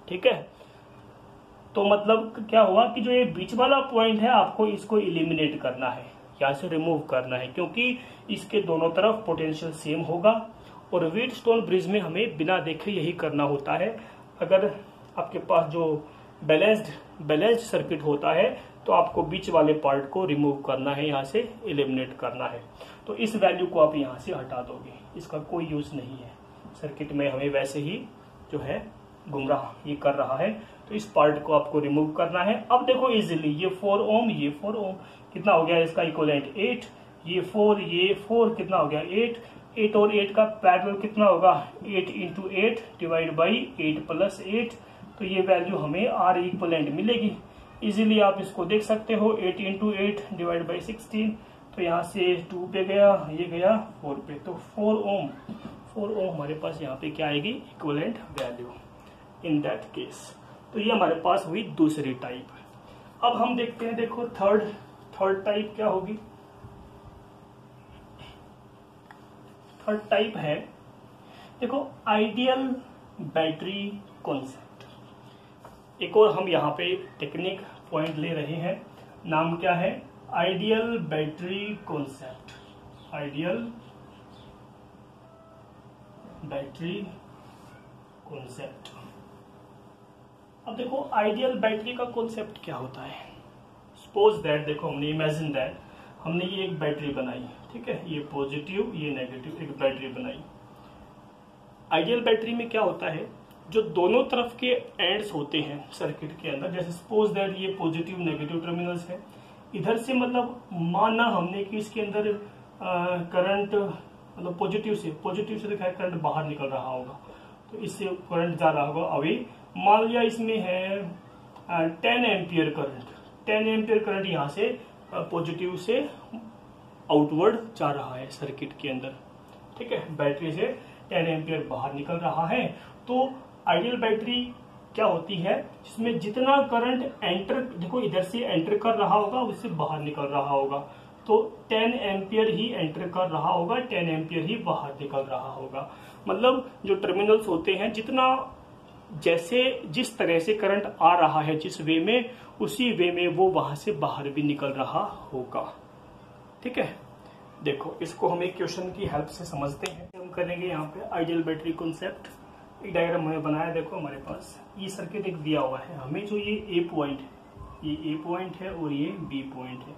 [SPEAKER 1] ठीक है। तो मतलब क्या हुआ कि जो ये बीच वाला पॉइंट है आपको इसको इलिमिनेट करना है, यहाँ से रिमूव करना है, क्योंकि इसके दोनों तरफ पोटेंशियल सेम होगा। और व्हीटस्टोन ब्रिज में हमें बिना देखे यही करना होता है। अगर आपके पास जो बैलेंस्ड सर्किट होता है तो आपको बीच वाले पार्ट को रिमूव करना है, यहाँ से एलिमिनेट करना है। तो इस वैल्यू को आप यहाँ से हटा दोगे, इसका कोई यूज नहीं है सर्किट में, हमें वैसे ही जो है गुमराह ये कर रहा है, तो इस पार्ट को आपको रिमूव करना है। अब देखो इजीली ये 4 ओम, ये 4 ओम कितना हो गया, इसका इक्विवेलेंट 8, ये 4, ये 4 कितना हो गया 8 और 8 का पैरेलल कितना होगा 8 इंटू 8 डिवाइड बाई 8 प्लस 8, तो ये वैल्यू हमें आर इक्विवेलेंट मिलेगी। इजीली आप इसको देख सकते हो, 8 इंटू 8 डिवाइड बाई 16, तो यहाँ से 2 पे गया, ये गया 4 पे, तो 4 ओम हमारे पास यहाँ पे क्या आएगी, equivalent value in that case. तो ये हमारे पास हुई दूसरी टाइप। अब हम देखते हैं, देखो थर्ड टाइप क्या होगी। थर्ड टाइप है, देखो आइडियल बैटरी कॉन्सेप्ट। एक और हम यहाँ पे टेक्निक पॉइंट ले रहे हैं, नाम क्या है, ideal battery concept. Ideal battery concept. अब देखो आइडियल बैटरी का कॉन्सेप्ट क्या होता है। सपोज दैट, देखो हमने इमेजिन दैट हमने ये एक बैटरी बनाई, ठीक है, ये पॉजिटिव ये नेगेटिव एक बैटरी बनाई। आइडियल बैटरी में क्या होता है, जो दोनों तरफ के एंड्स होते हैं सर्किट के अंदर, जैसे सपोज दैट ये पॉजिटिव नेगेटिव टर्मिनल्स है, इधर से मतलब माना हमने कि इसके अंदर करंट मतलब पॉजिटिव से दिखाया करंट बाहर निकल रहा होगा, तो इससे करंट जा रहा होगा अवे। मान लिया इसमें है 10 एम्पियर करंट यहाँ से पॉजिटिव से आउटवर्ड जा रहा है सर्किट के अंदर, ठीक है, बैटरी से 10 एम्पियर बाहर निकल रहा है। तो आइडियल बैटरी क्या होती है, जिसमें जितना करंट एंटर, देखो इधर से एंटर कर रहा होगा उससे बाहर निकल रहा होगा, तो 10 एम्पियर ही एंटर कर रहा होगा, 10 एम्पियर ही बाहर निकल रहा होगा। मतलब जो टर्मिनल्स होते हैं, जितना जैसे जिस तरह से करंट आ रहा है जिस वे में, उसी वे में वो वहां से बाहर भी निकल रहा होगा। ठीक है, देखो इसको हम एक क्वेश्चन की हेल्प से समझते हैं। हम करेंगे यहाँ पे आइडियल बैटरी कॉन्सेप्ट। एक डायग्राम हमने बनाया, देखो हमारे पास ये सर्किट एक दिया हुआ है हमें। जो ये ए पॉइंट है, ये ए पॉइंट है और ये बी पॉइंट है।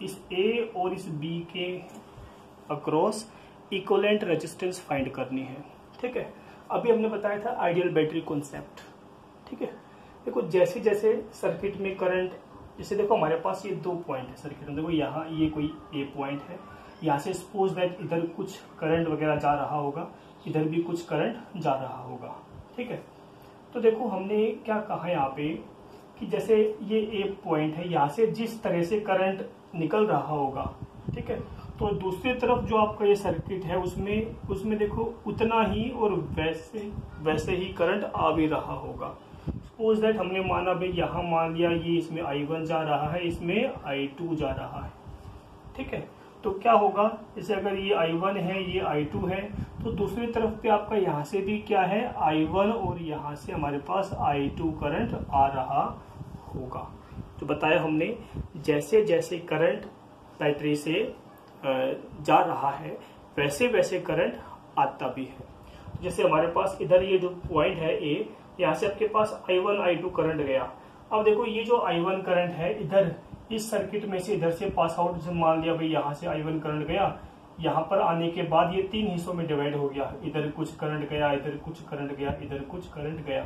[SPEAKER 1] इस ए और इस बी के अक्रॉस इक्विवेलेंट रेजिस्टेंस फाइंड करनी है। ठीक है, अभी हमने बताया था आइडियल बैटरी कॉन्सेप्ट। ठीक है, देखो जैसे जैसे सर्किट में करंट, जैसे देखो हमारे पास ये 2 पॉइंट है सर्किट में। देखो यहाँ ये कोई ए पॉइंट है, यहाँ से सपोज दैट इधर कुछ करंट वगैरह जा रहा होगा, इधर भी कुछ करंट जा रहा होगा। ठीक है, तो देखो हमने क्या कहा यहाँ पे कि जैसे ये ए पॉइंट है, यहाँ से जिस तरह से करंट निकल रहा होगा, ठीक है, तो दूसरी तरफ जो आपका ये सर्किट है उसमें देखो उतना ही और वैसे ही करंट आ भी रहा होगा। सपोज दैट हमने माना भाई यहाँ मान लिया ये इसमें I1 जा रहा है, इसमें I2 जा रहा है। ठीक है, तो क्या होगा, जैसे अगर ये I1 है, ये I2 है, तो दूसरी तरफ पे आपका यहाँ से भी क्या है I1 और यहाँ से हमारे पास I2 करंट आ रहा होगा। तो बताया हमने जैसे जैसे करंट बैटरी से जा रहा है वैसे वैसे करंट आता भी है। जैसे हमारे पास इधर ये जो पॉइंट है ए, यहाँ से आपके पास I1 I2 करंट गया। अब देखो ये जो I1 करंट है इधर इस सर्किट में से इधर से पास आउट, जैसे मान लिया भाई यहाँ से I1 करंट गया, यहाँ पर आने के बाद ये 3 हिस्सों में डिवाइड हो गया। इधर कुछ करंट गया, इधर कुछ करंट गया, इधर कुछ करंट गया।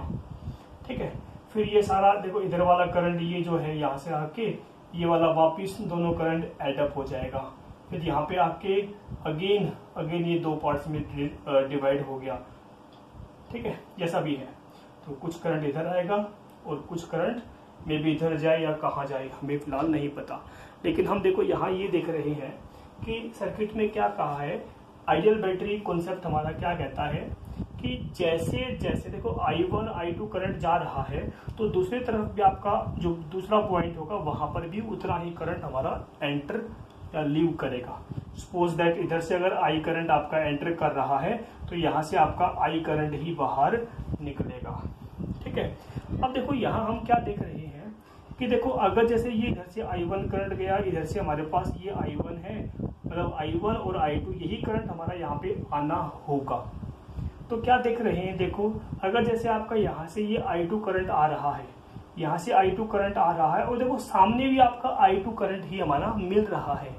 [SPEAKER 1] ठीक है, फिर ये सारा देखो इधर वाला करंट ये जो है यहाँ से आके ये वाला वापिस दोनों करंट एडअप हो जाएगा। फिर यहाँ पे आके अगेन ये 2 पार्ट्स में डिवाइड हो गया। ठीक है, जैसा भी है, तो कुछ करंट इधर आएगा और कुछ करंट में भी इधर जाए या कहाँ जाए हमें फिलहाल नहीं पता। लेकिन हम देखो यहाँ ये देख रहे हैं कि सर्किट में क्या कहा है, आइडियल बैटरी कॉन्सेप्ट हमारा क्या कहता है कि जैसे जैसे देखो I1 I2 करंट जा रहा है, तो दूसरी तरफ भी आपका जो दूसरा पॉइंट होगा वहां पर भी उतना ही करंट हमारा एंटर या लीव करेगा। सपोज दैट इधर से अगर I करंट आपका एंटर कर रहा है, तो यहाँ से आपका I करंट ही बाहर निकलेगा। ठीक है, अब देखो यहाँ हम क्या देख रहे हैं कि देखो अगर जैसे ये इधर से I1 करंट गया, इधर से हमारे पास ये I1 है, मतलब I1 और I2 यही करंट हमारा यहाँ पे आना होगा। तो क्या देख रहे हैं, देखो अगर जैसे आपका यहाँ से ये I2 करंट आ रहा है, यहाँ से I2 करंट आ रहा है, और देखो सामने भी आपका I2 करंट ही हमारा मिल रहा है।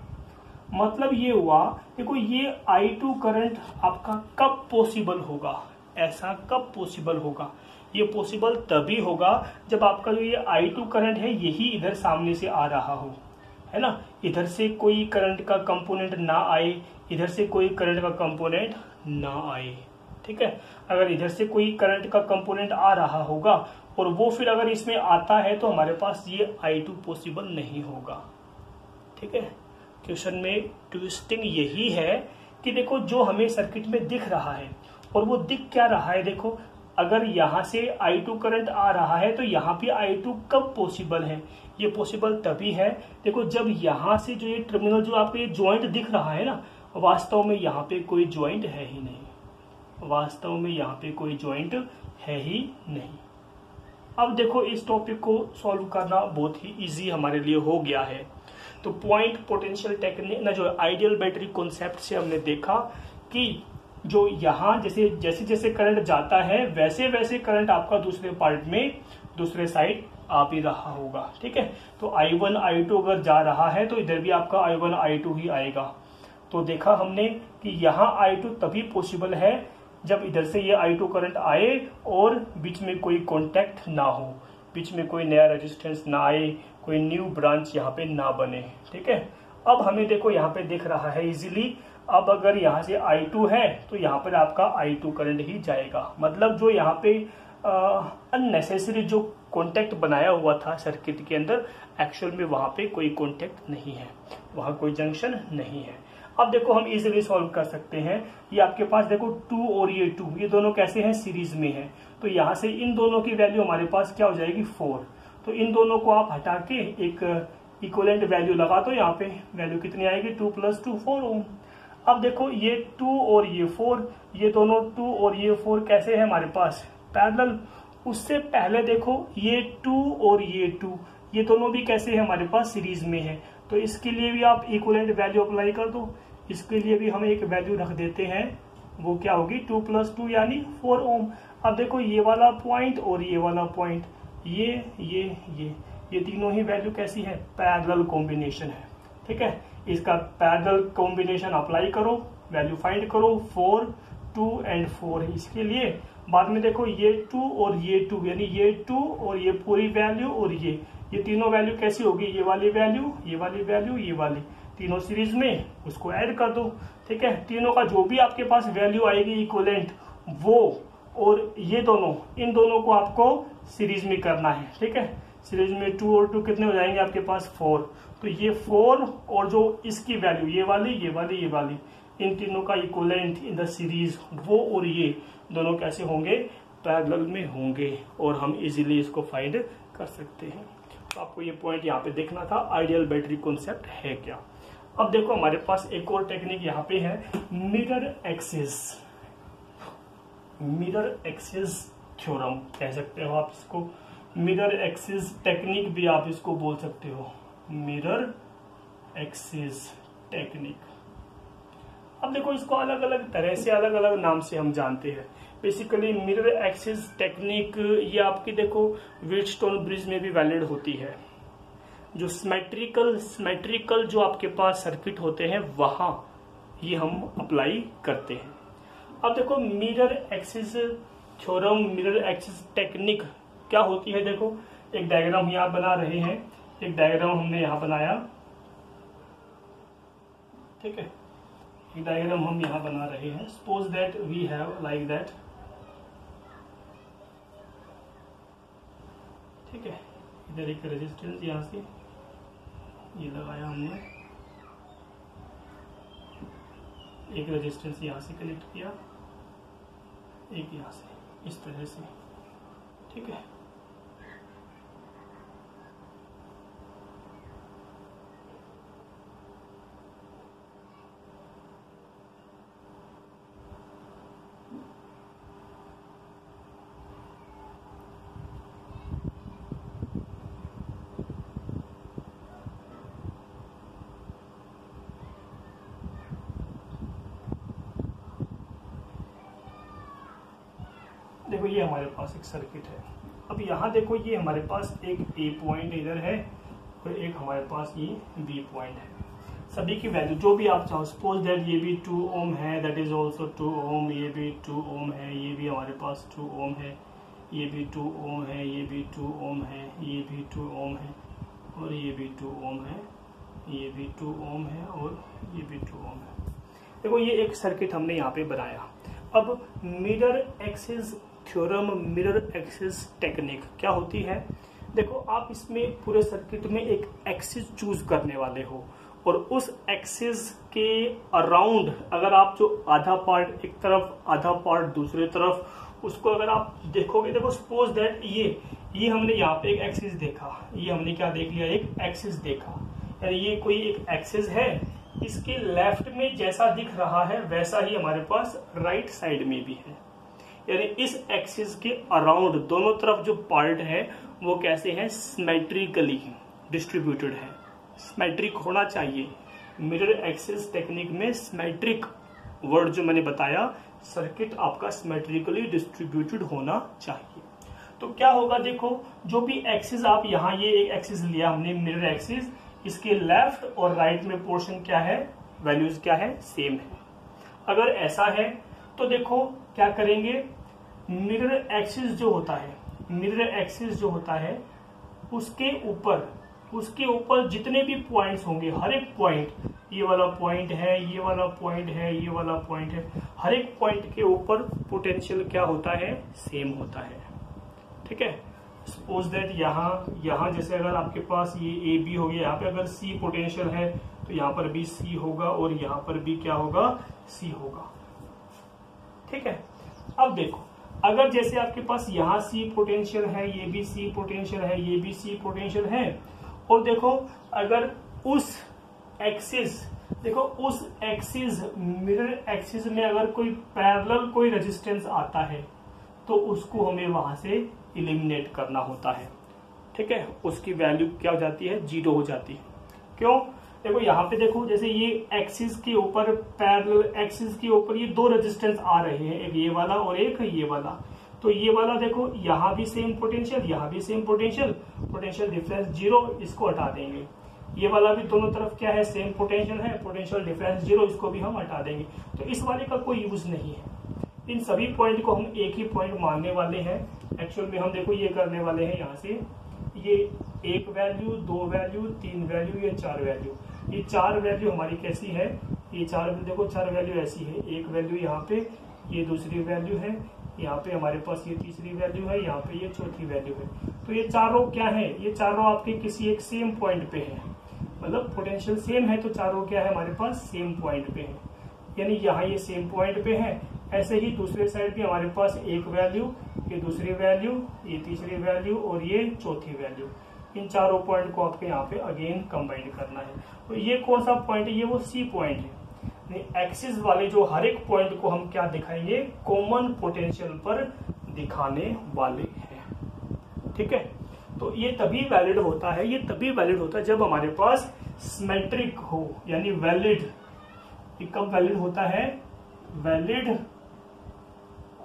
[SPEAKER 1] मतलब ये हुआ, देखो ये I2 करंट आपका कब पॉसिबल होगा, ऐसा कब पॉसिबल होगा, ये पॉसिबल तभी होगा जब आपका जो ये I2 करंट है यही इधर सामने से आ रहा हो, है ना। इधर से कोई करंट का कंपोनेंट ना आए, इधर से कोई करंट का कंपोनेंट ना आए। ठीक है, अगर इधर से कोई करंट का कंपोनेंट आ रहा होगा और वो फिर अगर इसमें आता है तो हमारे पास ये I2 पॉसिबल नहीं होगा। ठीक है, क्वेश्चन में ट्विस्टिंग यही है कि देखो जो हमें सर्किट में दिख रहा है, और वो दिख क्या रहा है, देखो अगर यहाँ से I2 करंट आ रहा है तो यहाँ पे I2 कब पॉसिबल है, ये पॉसिबल तभी है देखो जब यहाँ से जो ये टर्मिनल जो आपको ये ज्वाइंट दिख रहा है ना, वास्तव में यहाँ पे कोई ज्वाइंट है ही नहीं, वास्तव में यहाँ पे कोई ज्वाइंट है ही नहीं। अब देखो इस टॉपिक को सॉल्व करना बहुत ही इजी हमारे लिए हो गया है। तो पॉइंट पोटेंशियल टेक्निक ना, जो आइडियल बैटरी कॉन्सेप्ट से हमने देखा कि जो यहाँ जैसे जैसे जैसे करंट जाता है वैसे वैसे करंट आपका दूसरे पार्ट में दूसरे साइड आ भी रहा होगा। ठीक है, तो I1 I2 अगर जा रहा है तो इधर भी आपका I1 I2 ही आएगा। तो देखा हमने कि यहाँ I2 तभी पॉसिबल है जब इधर से ये I2 करंट आए और बीच में कोई कॉन्टैक्ट ना हो, बीच में कोई नया रेजिस्टेंस ना आए, कोई न्यू ब्रांच यहाँ पे ना बने। ठीक है, अब हमें देखो यहाँ पे दिख रहा है इजीली, अब अगर यहाँ से I2 है तो यहाँ पर आपका I2 करंट ही जाएगा। मतलब जो यहाँ पे अननेसेसरी जो कॉन्टैक्ट बनाया हुआ था सर्किट के अंदर, एक्चुअल में वहाँ पे कोई कॉन्टैक्ट नहीं है, वहाँ कोई जंक्शन नहीं है। अब देखो हम इजीली सॉल्व कर सकते हैं। ये आपके पास देखो 2 और ये 2, ये दोनों कैसे हैं, सीरीज में है। तो यहाँ से इन दोनों की वैल्यू हमारे पास क्या हो जाएगी, 4। तो इन दोनों को आप हटा के एक इक्विवेलेंट वैल्यू लगा दो, यहाँ पे वैल्यू कितनी आएगी 2 + 2 4 ओम। अब देखो ये 2 और ये 4, ये दोनों 2 और ये 4 कैसे है हमारे पास पैरेलल। उससे पहले देखो ये 2 और ये 2, ये दोनों भी कैसे है हमारे पास सीरीज में है, तो इसके लिए भी आप इक्विवेलेंट वैल्यू अप्लाई कर दो। इसके लिए भी हम एक वैल्यू रख देते हैं, वो क्या होगी 2 + 2 यानी 4 ओम। अब देखो ये वाला पॉइंट और ये वाला पॉइंट, ये तीनों ही वैल्यू कैसी है पैरेलल कॉम्बिनेशन है। ठीक है, इसका पैरेलल कॉम्बिनेशन अप्लाई करो, वैल्यू फाइंड करो 4 2 एंड 4। इसके लिए बाद में देखो ये 2 और ये 2 यानी ये 2 और ये पूरी वैल्यू और ये तीनों वैल्यू कैसी होगी, ये वाली वैल्यू, ये वाली वैल्यू, ये वाली, तीनों सीरीज में, उसको ऐड कर दो। ठीक है, तीनों का जो भी आपके पास वैल्यू आएगी इक्विवेलेंट, वो और ये दोनों, इन दोनों को आपको सीरीज में करना है। ठीक है, सीरीज में 2 और 2 कितने हो जाएंगे आपके पास 4, तो ये 4 और जो इसकी वैल्यू ये वाली, ये वाली, ये वाली, इन तीनों का इक्विवेलेंट इन द सीरीज, वो और ये दोनों कैसे होंगे पैरेलल में होंगे, और हम इजीली इसको फाइंड कर सकते हैं। तो आपको ये पॉइंट यहाँ पे देखना था, आइडियल बैटरी कॉन्सेप्ट है क्या। अब देखो हमारे पास एक और टेक्निक यहाँ पे है मिरर एक्सिस थ्योरम कह सकते हो आप इसको, मिरर एक्सिस टेक्निक भी आप इसको बोल सकते हो, मिरर एक्सिस टेक्निक। अब देखो इसको अलग अलग तरह से, अलग अलग नाम से हम जानते हैं। बेसिकली मिरर एक्सिस टेक्निक ये आपकी देखो व्हीटस्टोन ब्रिज में भी वैलिड होती है। जो सिमेट्रिकल जो आपके पास सर्किट होते हैं वहां ये हम अप्लाई करते हैं। अब देखो mirror axis theorem, mirror axis technique क्या होती है, देखो एक डायग्राम यहाँ बना रहे हैं, एक डायग्राम हमने यहाँ बनाया। ठीक है, एक डायग्राम हम यहाँ बना रहे हैं। Suppose that we have like that. ठीक है, इधर एक रेजिस्टेंस यहाँ से ये लगाया हमने, एक रेजिस्टेंस यहाँ से कनेक्ट किया, एक यहाँ से, इस तरह से। ठीक है, देखो ये हमारे पास एक सर्किट है। अब यहाँ देखो ये हमारे पास एक ए पॉइंट इधर है और एक हमारे पास ये बी पॉइंट है। सभी की वैल्यू जो भी आप चाहो, सपोज दैट ये भी 2 ओम है, दैट इज ऑल्सो 2 ओम, ये भी 2 ओम है, ये भी हमारे पास 2 ओम है, ये भी 2 ओम है, ये भी 2 ओम है, ये भी 2 ओम है, और ये भी 2 ओम है, ये भी 2 ओम है, और ये भी 2 ओम है। देखो ये एक सर्किट हमने यहाँ पे बनाया। अब mirror axis theorem, mirror axis technique क्या होती है, देखो आप इसमें पूरे सर्किट में एक एक्सिस चूज करने वाले हो, और उस एक्सिस के अराउंड अगर आप जो आधा पार्ट एक तरफ, आधा पार्ट दूसरी तरफ, उसको अगर आप देखोगे, देखो सपोज दैट ये हमने यहाँ पे एक एक्सिस देखा, ये हमने क्या देख लिया, एक एक्सिस देखा, यानी ये कोई एक एक्सिस है, इसके लेफ्ट में जैसा दिख रहा है वैसा ही हमारे पास राइट साइड में भी है। यानी इस एक्सिस के अराउंड दोनों तरफ जो पार्ट है वो कैसे हैं, सिमेट्रिकली डिस्ट्रीब्यूटेड है, सिमेट्रिक होना चाहिए। मिरर एक्सिस टेक्निक में सिमेट्रिक वर्ड जो मैंने बताया, सर्किट आपका सिमेट्रिकली डिस्ट्रीब्यूटेड होना चाहिए। तो क्या होगा, देखो जो भी एक्सिस आप यहाँ, ये एक एक्सिस लिया हमने मिरर एक्सिस, इसके लेफ्ट और राइट में पोर्शन क्या है, वैल्यूज क्या है, सेम है। अगर ऐसा है तो देखो क्या करेंगे, मिरर एक्सिस जो होता है, मिरर एक्सिस जो होता है उसके ऊपर जितने भी पॉइंट्स होंगे, हर एक पॉइंट, ये वाला पॉइंट है, ये वाला पॉइंट है, ये वाला पॉइंट है, हर एक पॉइंट के ऊपर पोटेंशियल क्या होता है, सेम होता है। ठीक है, सपोज दैट यहाँ जैसे अगर आपके पास ये ए बी हो गया, यहाँ पे अगर सी पोटेंशियल है तो यहाँ पर भी सी होगा, और यहाँ पर भी क्या होगा, सी होगा। ठीक है, अब देखो अगर जैसे आपके पास यहाँ सी पोटेंशियल है, ये भी सी पोटेंशियल है, ये भी सी पोटेंशियल है, और देखो अगर उस एक्सिस, देखो उस एक्सिस मिरर एक्सिस में अगर कोई पैरेलल कोई रेजिस्टेंस आता है तो उसको हमें वहां से इलिमिनेट करना होता है। ठीक है, उसकी वैल्यू क्या हो जाती है, 0 हो जाती है। क्यों, देखो यहाँ पे देखो जैसे ये एक्सिस के ऊपर, पैरेलल एक्सिस के ऊपर ये दो रेजिस्टेंस आ रहे हैं, एक ये वाला और एक ये वाला। तो ये वाला देखो यहाँ भी सेम पोटेंशियल, यहाँ भी सेम पोटेंशियल, पोटेंशियल डिफरेंस 0, इसको हटा देंगे। ये वाला भी दोनों तरफ क्या है, सेम पोटेंशियल है, पोटेंशियल डिफरेंस 0, इसको भी हम हटा देंगे। तो इस वाले का कोई यूज नहीं है। इन सभी पॉइंट को हम एक ही पॉइंट मानने वाले हैं। एक्चुअल में हम देखो ये करने वाले हैं, यहाँ से ये 1 वैल्यू, 2 वैल्यू, 3 वैल्यू, ये 4 वैल्यू। ये 4 वैल्यू हमारी कैसी है, ये 4 देखो 4 वैल्यू ऐसी है, 1 वैल्यू यहाँ पे, ये दूसरी वैल्यू है, यहाँ पे हमारे पास ये तीसरी वैल्यू है, यहाँ पे ये चौथी वैल्यू है। तो ये चारों क्या है, ये चारों आपके किसी एक सेम पॉइंट पे है, मतलब पोटेंशियल सेम है, तो चारों क्या है हमारे पास सेम पॉइंट पे है, यानी यहाँ ये सेम पॉइंट पे है। ऐसे ही दूसरे साइड भी हमारे पास 1 वैल्यू, ये दूसरी वैल्यू, ये तीसरी वैल्यू और ये चौथी वैल्यू। इन चारों पॉइंट को आपके यहाँ पे अगेन कंबाइन करना है। तो ये कौन सा पॉइंट है, ये वो सी पॉइंट है। एक्सिस वाले जो हर एक पॉइंट को हम क्या दिखाएंगे, कॉमन पोटेंशियल पर दिखाने वाले हैं। ठीक है, तो ये तभी वैलिड होता है, ये तभी वैलिड होता है जब हमारे पास सिमेट्रिक हो, यानी वैलिड। ये कब वैलिड होता है, valid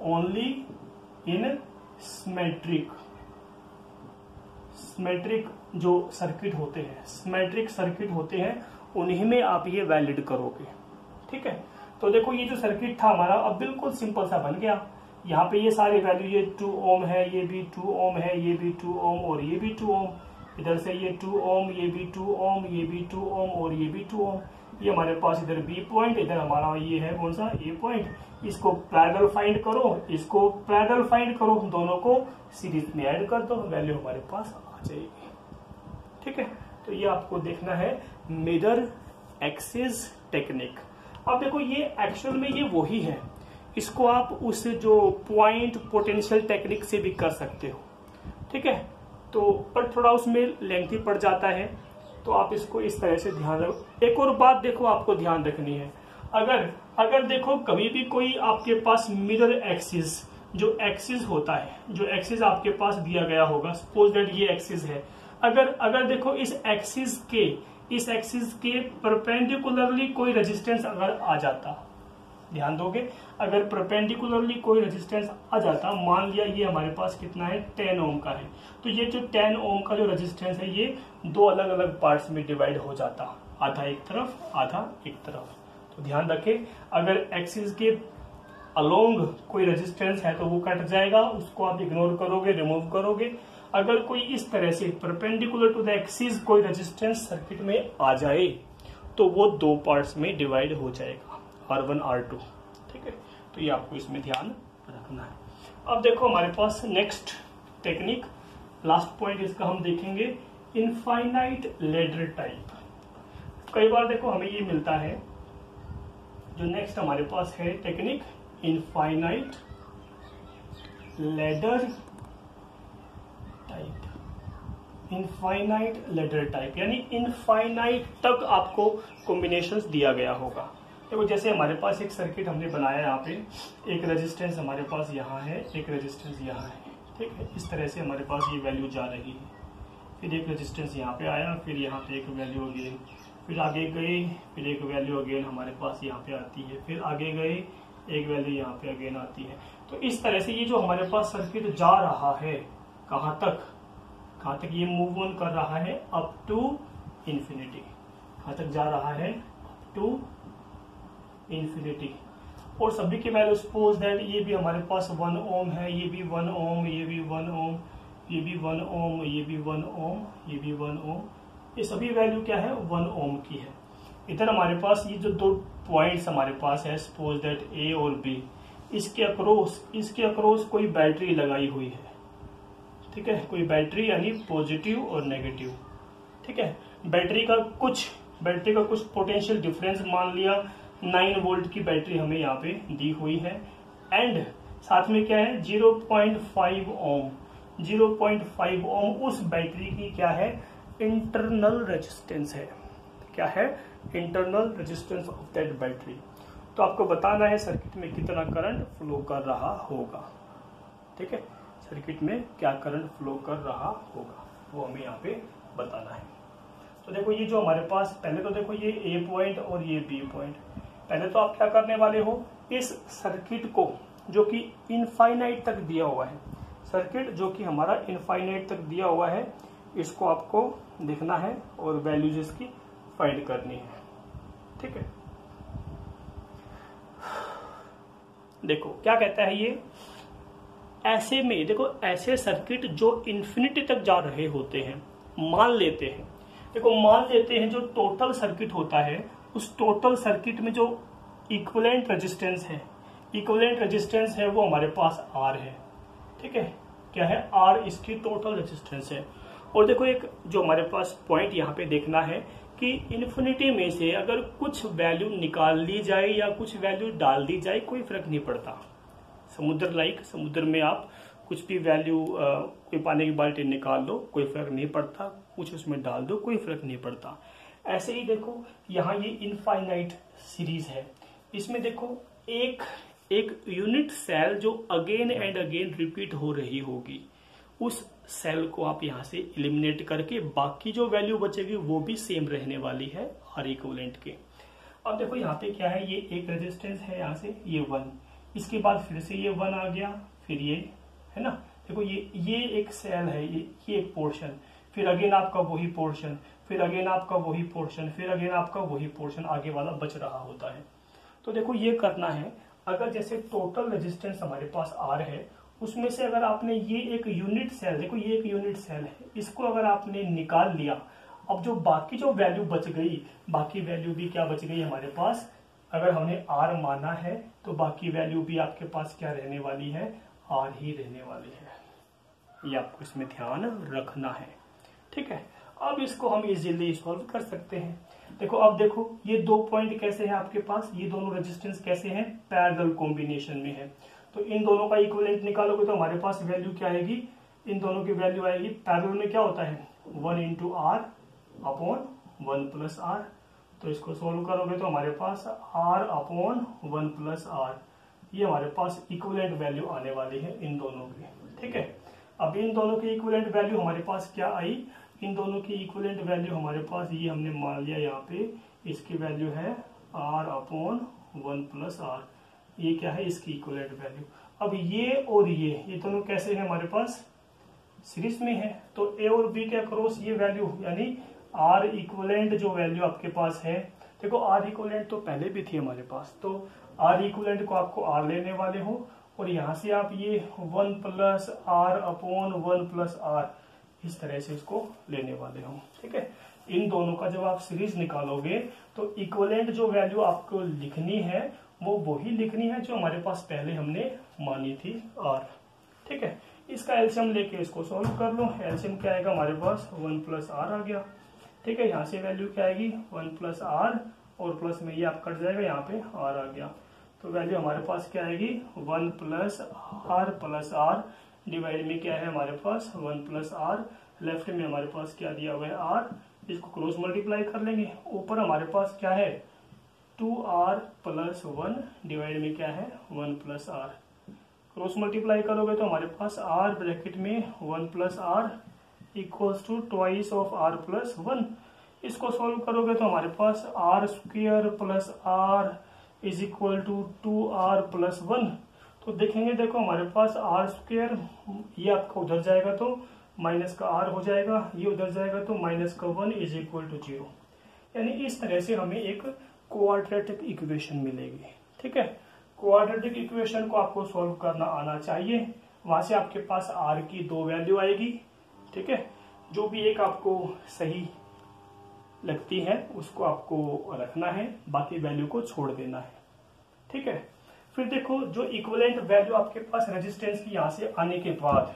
[SPEAKER 1] only in symmetric. Symmetric जो सर्किट होते हैं, सिमेट्रिक सर्किट होते हैं, उन्हीं में आप ये वैलिड करोगे। ठीक है, तो देखो ये जो सर्किट था हमारा अब बिल्कुल सिंपल सा बन गया। यहाँ पे ये सारे वैल्यू, ये 2 ओम है, ये भी 2 ओम है, ये भी 2 ओम और ये भी 2 ओम। इधर से ये 2 ओम, ये भी 2 ओम, ये भी 2 ओम और ये भी 2 ओम। ये हमारे पास इधर बी पॉइंट, इधर हमारा ये है कौन सा, ए पॉइंट। इसको पैरेलल फाइंड करो, इसको पैरेलल फाइंड करो, दोनों को सीरीज में ऐड कर दो, वैल्यू हमारे पास आ जाएगी। ठीक है, तो ये आपको देखना है मिरर एक्सिस टेक्निक। अब देखो ये एक्चुअल में ये वही है, इसको आप उस जो पॉइंट पोटेंशियल टेक्निक से भी कर सकते हो। ठीक है, तो पर थोड़ा उसमें लेंथी पड़ जाता है, तो आप इसको इस तरह से ध्यान रखो। एक और बात देखो आपको ध्यान रखनी है, अगर देखो कभी भी कोई आपके पास मिरर एक्सिस, जो एक्सिस होता है, जो एक्सिस आपके पास दिया गया होगा, सपोज दैट ये एक्सिस है, अगर देखो इस एक्सिस के परपेंडिकुलरली कोई रेजिस्टेंस अगर आ जाता, ध्यान दोगे, अगर परपेंडिकुलरली कोई रेजिस्टेंस आ जाता, मान लिया ये हमारे पास कितना है, 10 ओम का है, तो ये जो 10 ओम का जो रेजिस्टेंस है ये दो अलग अलग पार्ट्स में डिवाइड हो जाता, आधा एक तरफ, आधा एक तरफ। तो ध्यान रखें, अगर एक्सिस के अलोंग कोई रेजिस्टेंस है तो वो कट जाएगा, उसको आप इग्नोर करोगे, रिमूव करोगे। अगर कोई इस तरह से परपेंडिकुलर टू द एक्सिस कोई रेजिस्टेंस सर्किट में आ जाए तो वो दो पार्ट्स में डिवाइड हो जाएगा, R1 R2। ठीक है, तो ये आपको इसमें ध्यान रखना है। अब देखो हमारे पास नेक्स्ट टेक्निक, लास्ट पॉइंट इसका हम देखेंगे, इनफाइनाइट लैडर टाइप। कई बार देखो हमें ये मिलता है, जो नेक्स्ट हमारे पास है technique, infinite ladder type. Infinite ladder type यानी इनफाइनाइट तक आपको कॉम्बिनेशंस दिया गया होगा। देखो जैसे हमारे पास एक सर्किट हमने बनाया, यहाँ पे एक रेजिस्टेंस हमारे पास यहाँ है, एक रेजिस्टेंस यहाँ है। ठीक है, इस तरह से हमारे पास ये वैल्यू जा रही है, फिर एक रेजिस्टेंस यहाँ पे आया, फिर यहाँ पे एक वैल्यू अगेन, फिर आगे गए, फिर एक वैल्यू अगेन हमारे पास यहाँ पे आती है, फिर आगे गए, एक वैल्यू यहाँ पे अगेन आती है। तो इस तरह से ये जो हमारे पास सर्किट जा रहा है, कहाँ तक ये मूव ऑन कर रहा है, अप टू इंफिनिटी। कहाँ तक जा रहा है, अप टू इंफिनिटी। और सभी के वैल्यू सपोज दैट ये भी हमारे पास 1 ओम है, ये भी 1 ओम, ये भी 1 ओम, ये भी 1 ओम, ये भी 1 ओम, ये भी 1 ओम, ये सभी वैल्यू क्या है, 1 ओम की है। इधर हमारे पास ये जो दो पॉइंट्स हमारे पास है, सपोज दैट ए और बी, इसके अक्रॉस कोई बैटरी लगाई हुई है। ठीक है, कोई बैटरी यानी पॉजिटिव और नेगेटिव। ठीक है, बैटरी का कुछ पोटेंशियल डिफरेंस मान लिया, 9 वोल्ट की बैटरी हमें यहाँ पे दी हुई है, एंड साथ में क्या है, 0.5 ओम। 0.5 ओम उस बैटरी की क्या है, इंटरनल रेजिस्टेंस है। क्या है? Internal resistance of that battery. तो आपको बताना है सर्किट में कितना करंट फ्लो कर रहा होगा। ठीक है, सर्किट में क्या करंट फ्लो कर रहा होगा वो हमें यहाँ पे बताना है। तो देखो ये जो हमारे पास, पहले तो देखो ये ए पॉइंट और ये बी पॉइंट। पहले तो आप क्या करने वाले हो, इस सर्किट को जो कि इनफाइनाइट तक दिया हुआ है, सर्किट जो कि हमारा इनफाइनाइट तक दिया हुआ है, इसको आपको देखना है और वैल्यूज इसकी फाइंड करनी है। ठीक है, देखो क्या कहता है ये, ऐसे में देखो ऐसे सर्किट जो इन्फिनिटी तक जा रहे होते हैं, मान लेते हैं, देखो मान लेते हैं जो टोटल सर्किट होता है, उस टोटल सर्किट में जो इक्विवेलेंट रेजिस्टेंस है, इक्विवेलेंट रेजिस्टेंस है वो हमारे पास आर है। ठीक है, क्या है? आर इसकी टोटल रेजिस्टेंस है। और देखो एक जो हमारे पास पॉइंट यहाँ पे देखना है कि इन्फिनिटी में से अगर कुछ वैल्यू निकाल ली जाए या कुछ वैल्यू डाल दी जाए, कोई फर्क नहीं पड़ता। समुद्र में आप कुछ भी वैल्यू, कोई पानी की बाल्टी निकाल लो, कोई फर्क नहीं पड़ता, कुछ उसमें डाल दो, कोई फर्क नहीं पड़ता। ऐसे ही देखो यहाँ ये इनफाइनाइट सीरीज है, इसमें देखो एक यूनिट सेल जो अगेन एंड अगेन रिपीट हो रही होगी, उस सेल को आप यहाँ से एलिमिनेट करके बाकी जो वैल्यू बचेगी वो भी सेम रहने वाली है आर इक्विवेलेंट के। अब देखो यहाँ पे क्या है, ये एक रेजिस्टेंस है यहाँ से, ये 1, इसके बाद फिर से ये 1 आ गया, फिर ये है ना, देखो ये एक सेल है, ये एक पोर्शन, फिर अगेन आपका वही पोर्शन, फिर अगेन आपका वही पोर्शन, फिर अगेन आपका वही पोर्शन आगे वाला बच रहा होता है। तो देखो ये करना है, अगर जैसे टोटल रेजिस्टेंस हमारे पास आर है, उसमें से अगर आपने ये एक यूनिट सेल, देखो ये एक यूनिट सेल है, इसको अगर आपने निकाल लिया, अब जो बाकी जो वैल्यू बच गई, बाकी वैल्यू भी क्या बच गई हमारे पास, अगर हमने आर माना है तो बाकी वैल्यू भी आपके पास क्या रहने वाली है, आर ही रहने वाली है। ये आपको इसमें ध्यान रखना है। ठीक है, अब इसको हम इजीली सॉल्व कर सकते हैं। देखो अब देखो ये दो पॉइंट कैसे हैं आपके पास, ये दोनों रेजिस्टेंस कैसे हैं, पैरेलल कॉम्बिनेशन में है। तो इन दोनों का इक्विवेलेंट निकालोगे तो हमारे पास वैल्यू क्या आएगी, इन दोनों की वैल्यू आएगी, पैरेलल में क्या होता है 1 into R upon 1 plus R. तो इसको सोल्व करोगे तो हमारे पास r अपॉन 1 प्लस आर, ये हमारे पास इक्विवेलेंट वैल्यू आने वाली है इन दोनों की। ठीक है, अब इन दोनों की इक्विवेलेंट वैल्यू हमारे पास क्या आई, इन दोनों की इक्विवेलेंट वैल्यू हमारे पास ये हमने मान लिया यहाँ पे, इसकी वैल्यू है r अपॉन 1 प्लस आर, ये क्या है इसकी इक्विवेलेंट वैल्यू। अब ये और ये दोनों कैसे है हमारे पास, सीरीज में है, तो ए और बी के अक्रॉस ये वैल्यू, यानी आर इक्विवेलेंट जो वैल्यू आपके पास है, देखो आर इक्विवेलेंट तो पहले भी थी हमारे पास, तो आर इक्विवेलेंट को आपको आर लेने वाले हो और यहाँ से आप ये 1 plus R upon 1 plus R इस तरह से इसको लेने वाले हो। ठीक है, इन दोनों का जब आप सीरीज निकालोगे तो इक्विवेलेंट जो वैल्यू आपको लिखनी है वो वही लिखनी है जो हमारे पास पहले हमने मानी थी आर। ठीक है, इसका एलसीएम लेके इसको सॉल्व कर लो, एलसीएम क्या आएगा हमारे पास 1 प्लस आर आ गया। ठीक है, यहाँ से वैल्यू क्या आएगी 1 प्लस आर और प्लस में ये आप कट जाएगा, यहाँ पे आर आ गया, तो वैल्यू हमारे पास क्या आएगी 1 प्लस आर डिवाइड में क्या है हमारे पास 1 प्लस आर, लेफ्ट में हमारे पास क्या दिया हुआ है आर, इसको क्रॉस मल्टीप्लाई कर लेंगे, ऊपर हमारे पास क्या है 2r प्लस 1 डिवाइड में क्या है 1 प्लस आर, क्रॉस मल्टीप्लाई करोगे तो हमारे पास r ब्रैकेट में 1 plus R equals to twice of r plus 1। इसको सॉल्व करोगे तो हमारे पास r square plus r is equal to 2r plus 1। तो देखेंगे, देखो हमारे पास r स्क्वायर, ये आपका उधर जाएगा तो माइनस का r हो जाएगा, ये उधर जाएगा तो माइनस का 1 इज इक्वल टू 0। यानी इस तरह से हमें एक क्वाड्रेटिक इक्वेशन मिलेगी। ठीक है, क्वाड्रेटिक इक्वेशन को आपको सॉल्व करना आना चाहिए, वहां से आपके पास r की दो वैल्यू आएगी। ठीक है, जो भी एक आपको सही लगती है उसको आपको रखना है, बाकी वैल्यू को छोड़ देना है। ठीक है, फिर देखो जो इक्विवेलेंट वैल्यू आपके पास रेजिस्टेंस की यहाँ से आने के बाद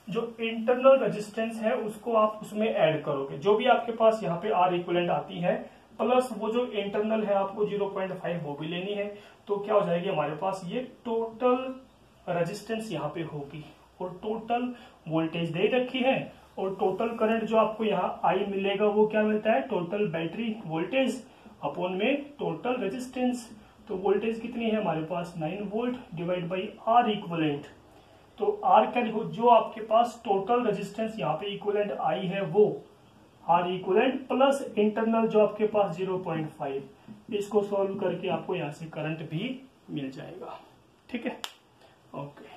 [SPEAKER 1] जो इंटरनल रेजिस्टेंस है उसको आप उसमें ऐड करोगे, जो भी आपके पास यहाँ पे आर इक्विवेलेंट आती है प्लस वो जो इंटरनल है आपको 0.5 वो भी लेनी है, तो क्या हो जाएगी हमारे पास ये टोटल रेजिस्टेंस यहाँ पे होगी और टोटल वोल्टेज दे रखी है, और टोटल करंट जो आपको यहाँ आई मिलेगा वो क्या मिलता है, टोटल बैटरी वोल्टेज अपॉन में टोटल रेजिस्टेंस। तो वोल्टेज कितनी है हमारे पास 9 volt divide by R equivalent. तो आर क्या लिखो, जो आपके पास टोटल रेजिस्टेंस यहाँ पे इक्वलेंट आई है वो आर इक्वलेंट प्लस इंटरनल जो आपके पास 0.5, इसको सॉल्व करके आपको यहाँ से करंट भी मिल जाएगा। ठीक है, ओके।